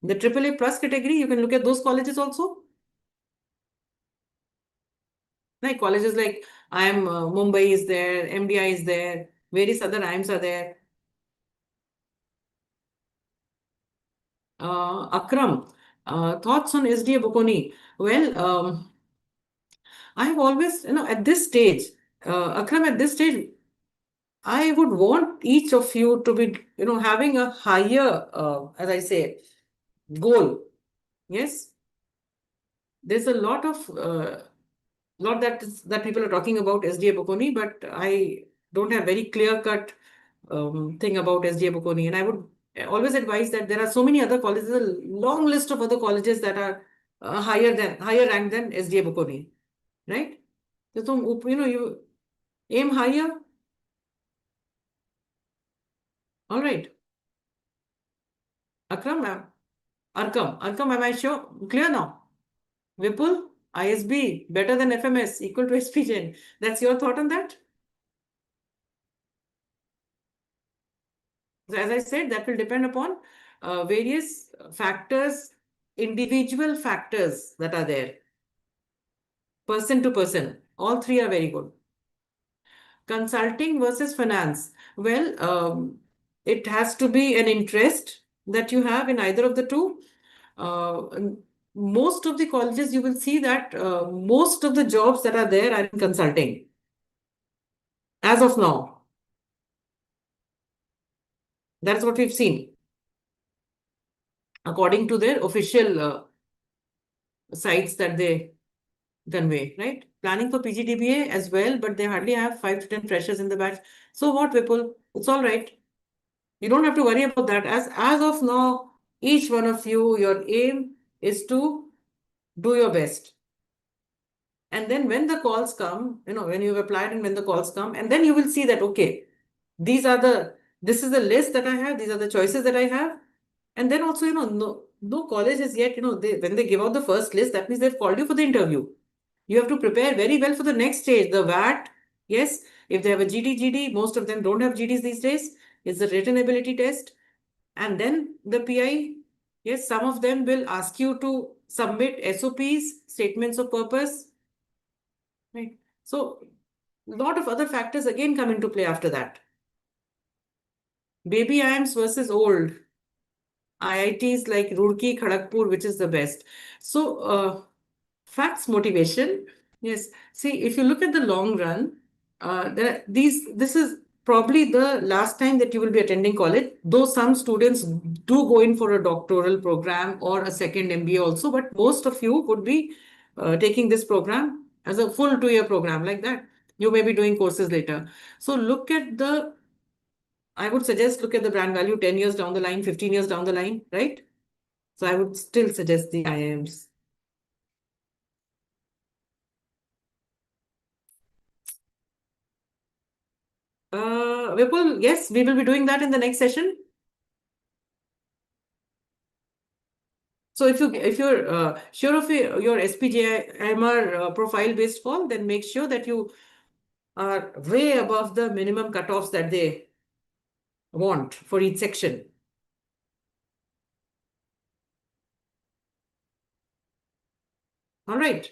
The AAA plus category, you can look at those colleges also. Like colleges like IIM Mumbai is there, MDI is there, various other IIMs are there. Akram, thoughts on SDA Bokoni? Well, I have always, at this stage, Akram, at this stage, I would want each of you to be, having a higher, as I say, goal. Yes, there's a lot of that people are talking about SDA Bokoni, but I don't have very clear-cut thing about SDA Bokoni, and I would always advise that there are so many other colleges, a long list of other colleges that are higher rank than SDA Bokoni, right? So, you aim higher. All right, Akram, Arkam, am I sure? Clear now? Vipul, ISB, better than FMS, equal to SPGen. That's your thought on that? So as I said, that will depend upon various factors, individual factors that are there, person to person. All three are very good. Consulting versus finance. Well, it has to be an interest that you have in either of the two. Most of the colleges, you will see that most of the jobs that are there are in consulting as of now. That's what we've seen according to their official sites that they convey, right? Planning for PGDBA as well, but they hardly have 5 to 10 freshers in the batch. So what, Vipul? It's all right. You don't have to worry about that. As of now, each one of you, your aim is to do your best. And then when the calls come, when you've applied and when the calls come, and then you will see that, okay, this is the list that I have, these are the choices that I have. And then also, no college is yet, when they give out the first list, that means they've called you for the interview. You have to prepare very well for the next stage, the VAT. Yes, if they have a GD, most of them don't have GDs these days. It's the written ability test. And then the PI, yes, some of them will ask you to submit SOPs, statements of purpose, right? So a lot of other factors again come into play after that. Baby IIMs versus old. IITs like Roorkee, Kharagpur, which is the best? So, facts motivation. Yes. See, if you look at the long run, this is probably the last time that you will be attending college, though some students do go in for a doctoral program or a second MBA also, but most of you would be taking this program as a full 2-year program like that. You may be doing courses later. So I would suggest look at the brand value 10 years down the line, 15 years down the line, right? So I would still suggest the IIMs. Vipul, yes, we will be doing that in the next session. So if you're sure of your SPJIMR profile based fall, then make sure that you are way above the minimum cutoffs that they want for each section. All right.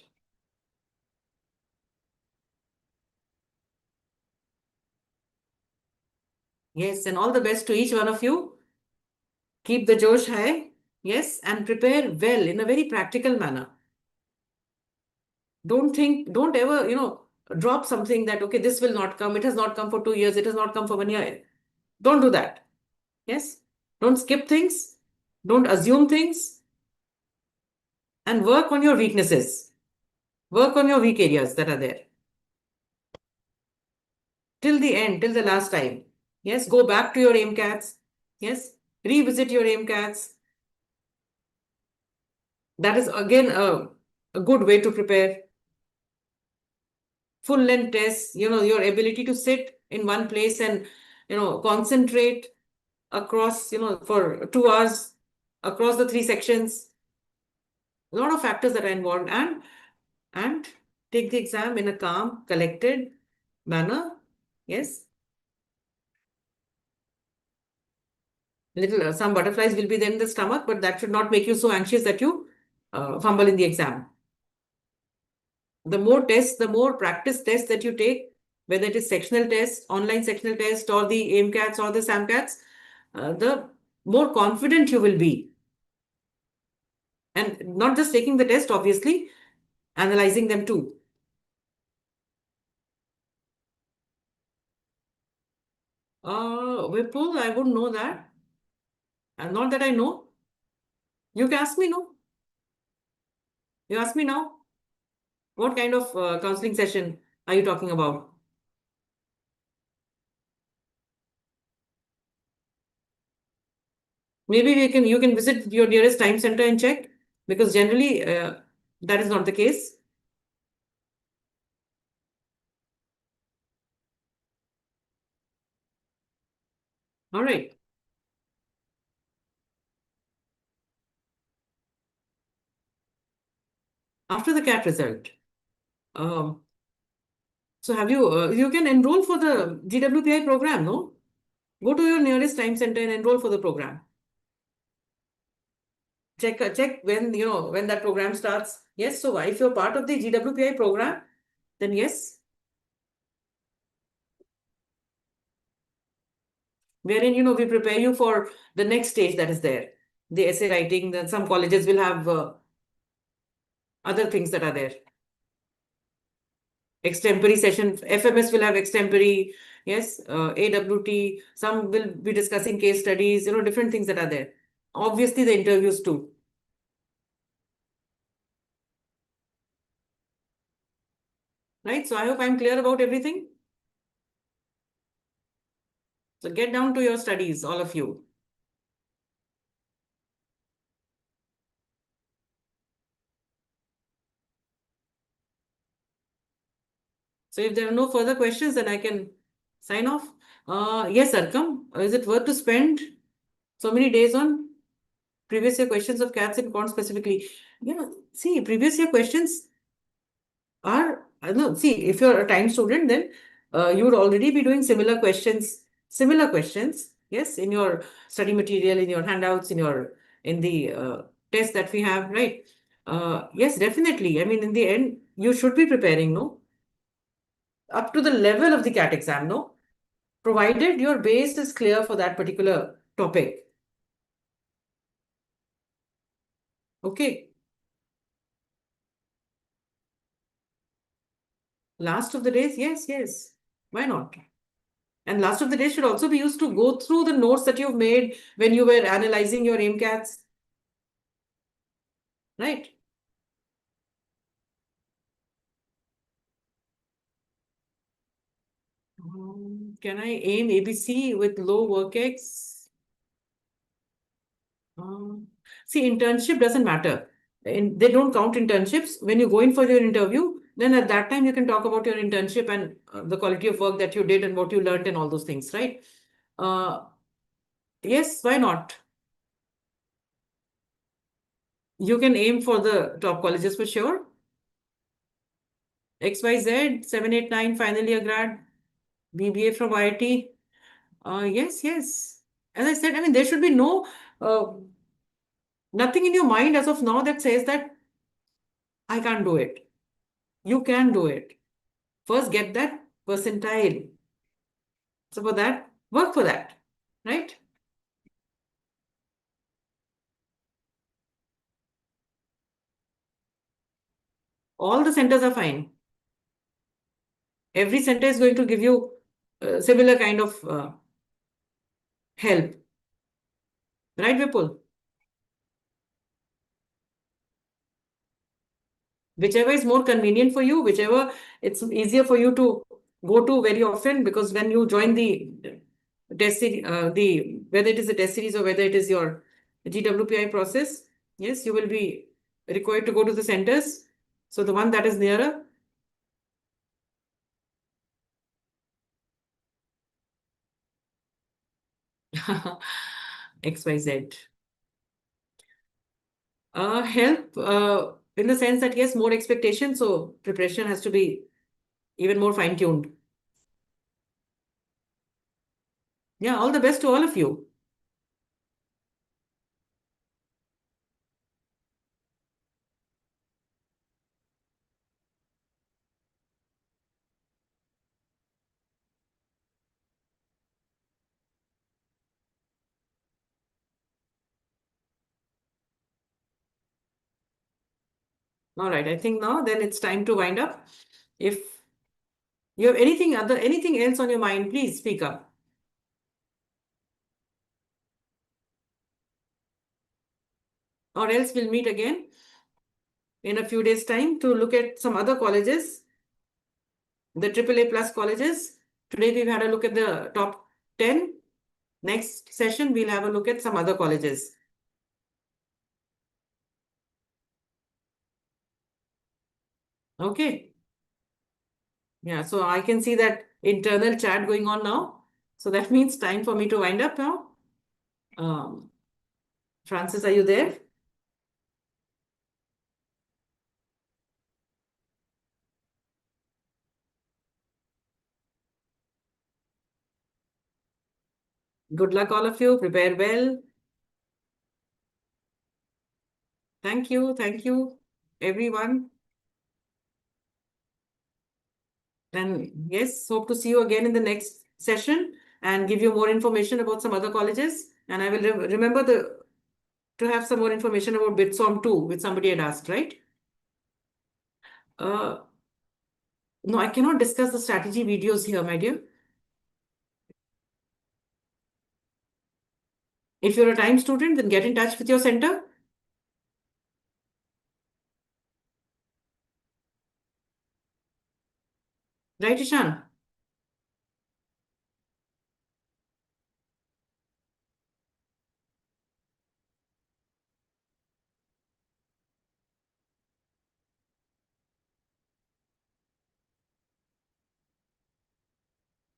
Yes, and all the best to each one of you. Keep the Josh high. Yes, and prepare well in a very practical manner. Don't ever, drop something that, okay, this will not come. It has not come for 2 years. It has not come for 1 year. Don't do that. Yes. Don't skip things. Don't assume things. And work on your weaknesses. Work on your weak areas that are there. Till the end, till the last time. Yes. Go back to your aimcats. Yes. Revisit your aimcats. That is again a good way to prepare. Full length tests, your ability to sit in one place and, concentrate across, for 2 hours across the 3 sections. A lot of factors that are involved, and take the exam in a calm, collected manner. Yes. Little some butterflies will be there in the stomach, but that should not make you so anxious that you fumble in the exam. The more tests, the more practice tests that you take, whether it is sectional test, online sectional test, or the aimcats or the samcats, the more confident you will be. And not just taking the test, obviously, analyzing them too. Vipul, I wouldn't know that. Not that I know. You can ask me, no? You ask me now. What kind of counseling session are you talking about? Maybe you can visit your nearest time center and check, because generally that is not the case. All right. After the CAT result, um, so have you can enroll for the GWPI program, no? Go to your nearest time center and enroll for the program. Check when when that program starts. Yes, so if you're part of the GWPI program, then yes, wherein we prepare you for the next stage that is there, the essay writing. Then some colleges will have other things that are there. Extempore session, FMS will have extempore. Yes, AWT. Some will be discussing case studies. Different things that are there. Obviously, the interviews too. Right. So I hope I'm clear about everything. So get down to your studies, all of you. So if there are no further questions, then I can sign off. Yes, Arkham. Is it worth to spend so many days on previous year questions of cats and cons specifically? See, previous year questions are, no, see, if you're a time student, then you would already be doing similar questions, yes, in your study material, in your handouts, in the test that we have, right? Yes, definitely. I mean, in the end, you should be preparing, no, up to the level of the CAT exam, no, provided your base is clear for that particular topic. Okay. Last of the days, yes, yes. Why not? And last of the day should also be used to go through the notes that you've made when you were analyzing your AIMCATs, right? Can I aim ABC with low work X? See, internship doesn't matter. They don't count internships. When you go in for your interview, then at that time you can talk about your internship and the quality of work that you did and what you learned and all those things, right? Uh, yes, why not? You can aim for the top colleges for sure. XYZ, 789, final year grad, BBA from IIT. Yes, yes. As I said, I mean, there should be uh, nothing in your mind as of now that says that I can't do it. You can do it. First, get that percentile. So for that, work for that, right? All the centers are fine. Every center is going to give you similar kind of help, right, Vipul? Whichever is more convenient for you, whichever it's easier for you to go to very often, because when you join the test series, whether it is a test series or whether it is your GWPI process, yes, you will be required to go to the centers. So the one that is nearer. XYZ. Help in the sense that yes, more expectation, so preparation has to be even more fine-tuned. Yeah, all the best to all of you. All right, I think now then it's time to wind up. If you have anything else on your mind, please speak up. Or else we'll meet again in a few days' time to look at some other colleges, the AAA plus colleges. Today we've had a look at the top 10. Next session, we'll have a look at some other colleges. Okay. Yeah, so I can see that internal chat going on now. So that means time for me to wind up now. Um, Francis, are you there? Good luck, all of you. Prepare well. Thank you, everyone. And yes, hope to see you again in the next session and give you more information about some other colleges. And I will remember to have some more information about BITSOM too, which somebody had asked, right? Uh, no, I cannot discuss the strategy videos here, my dear. If you're a time student, then get in touch with your center. Right, Ishan?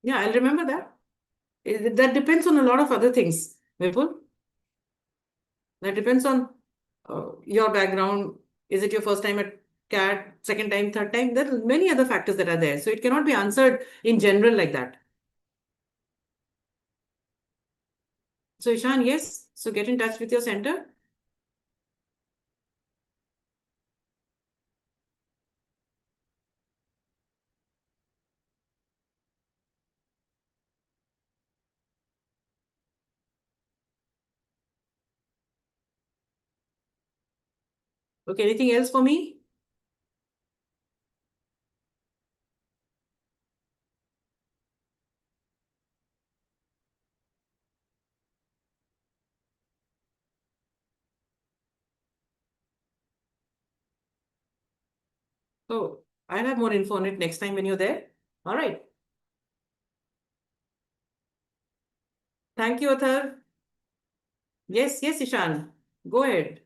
Yeah, I'll remember that. That depends on a lot of other things, Vipul. That depends on your background. Is it your first time at CAT, second time, third time? There are many other factors that are there. So it cannot be answered in general like that. So Ishan, yes. So get in touch with your center. Okay, anything else for me? So I'll have more info on it next time when you're there. All right. Thank you, Athar. Yes, yes, Ishan. Go ahead.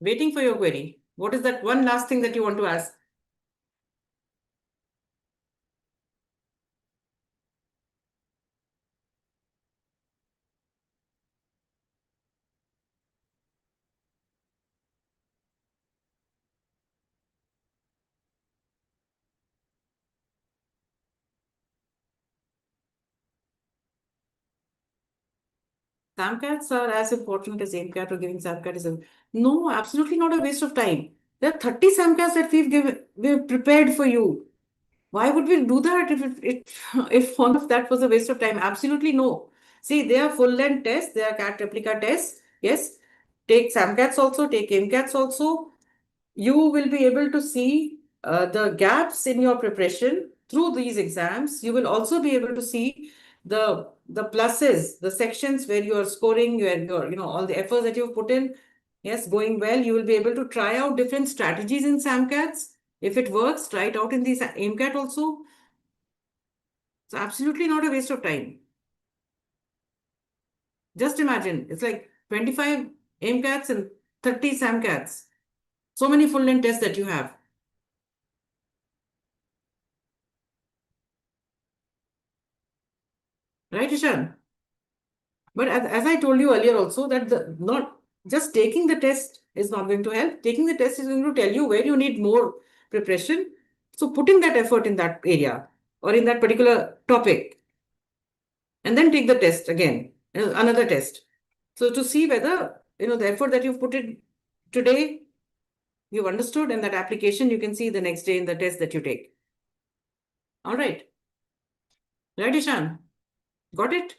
Waiting for your query. What is that one last thing that you want to ask? SAMCATs are as important as AIMCAT or giving SAMCAT is a no, absolutely not a waste of time. There are 30 SAMCATs that we've prepared for you. Why would we do that if all of that was a waste of time? Absolutely no. See, they are full length tests, they are CAT replica tests. Yes. Take SAMCATs also, take AIMCATs also. You will be able to see the gaps in your preparation through these exams. You will also be able to see the pluses, the sections where you are scoring all the efforts that you've put in. Yes, going well. You will be able to try out different strategies in SAMCATs. If it works, try it out in the AIMCAT also. It's absolutely not a waste of time. Just imagine, it's like 25 AIMCATs and 30 SAMCATs. So many full length tests that you have. Right, Ishan? But as I told you earlier also that the not just taking the test is not going to help. Taking the test is going to tell you where you need more preparation. So putting that effort in that area or in that particular topic and then take the test again, another test. So to see whether, the effort that you've put in today, you've understood and that application you can see the next day in the test that you take. All right. Right, Ishan? Got it?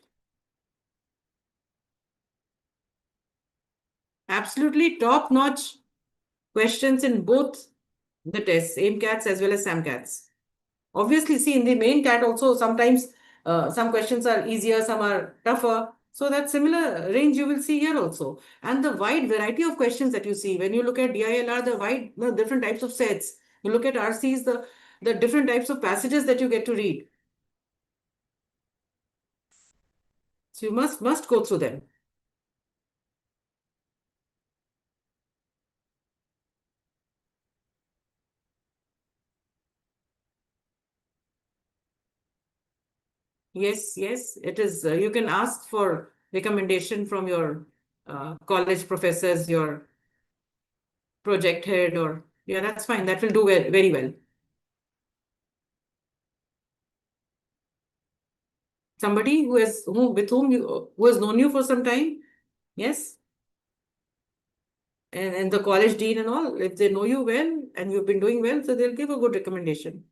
Absolutely top notch questions in both the tests, AIMCATs as well as SAMCATs. Obviously, see in the main CAT also sometimes some questions are easier, some are tougher. So that similar range you will see here also. And the wide variety of questions that you see when you look at DILR, the wide different types of sets. You look at RCs, the different types of passages that you get to read. So you must go through them. Yes, yes, it is. You can ask for recommendation from your college professors, your project head, or yeah, that's fine. That will do very well. Somebody with whom you who has known you for some time, yes, and the college dean and all, if they know you well and you've been doing well, so they'll give a good recommendation.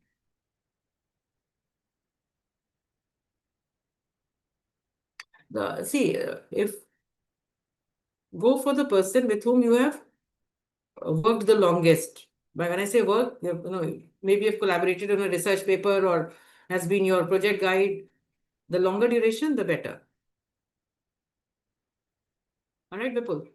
The see if go for the person with whom you have worked the longest. But when I say work, maybe you've collaborated on a research paper or has been your project guide. The longer duration, the better. All right, Vipul.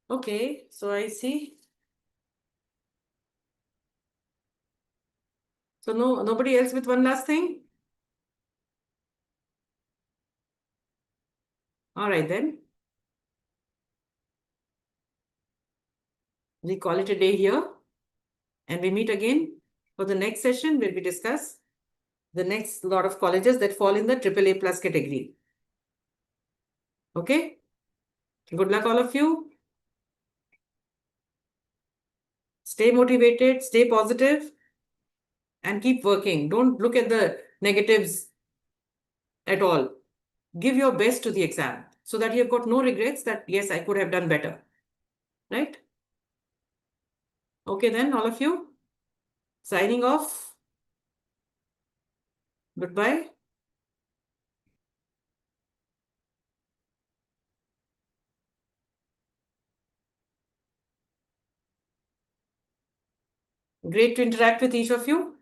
Okay, so I see. So nobody else with one last thing? All right then. We call it a day here, and we meet again for the next session where we discuss the next lot of colleges that fall in the AAA plus category. Okay? Good luck, all of you. Stay motivated, stay positive, and keep working. Don't look at the negatives at all. Give your best to the exam so that you've got no regrets that, yes, I could have done better. Right? Okay, then, all of you. Signing off. Goodbye. Great to interact with each of you.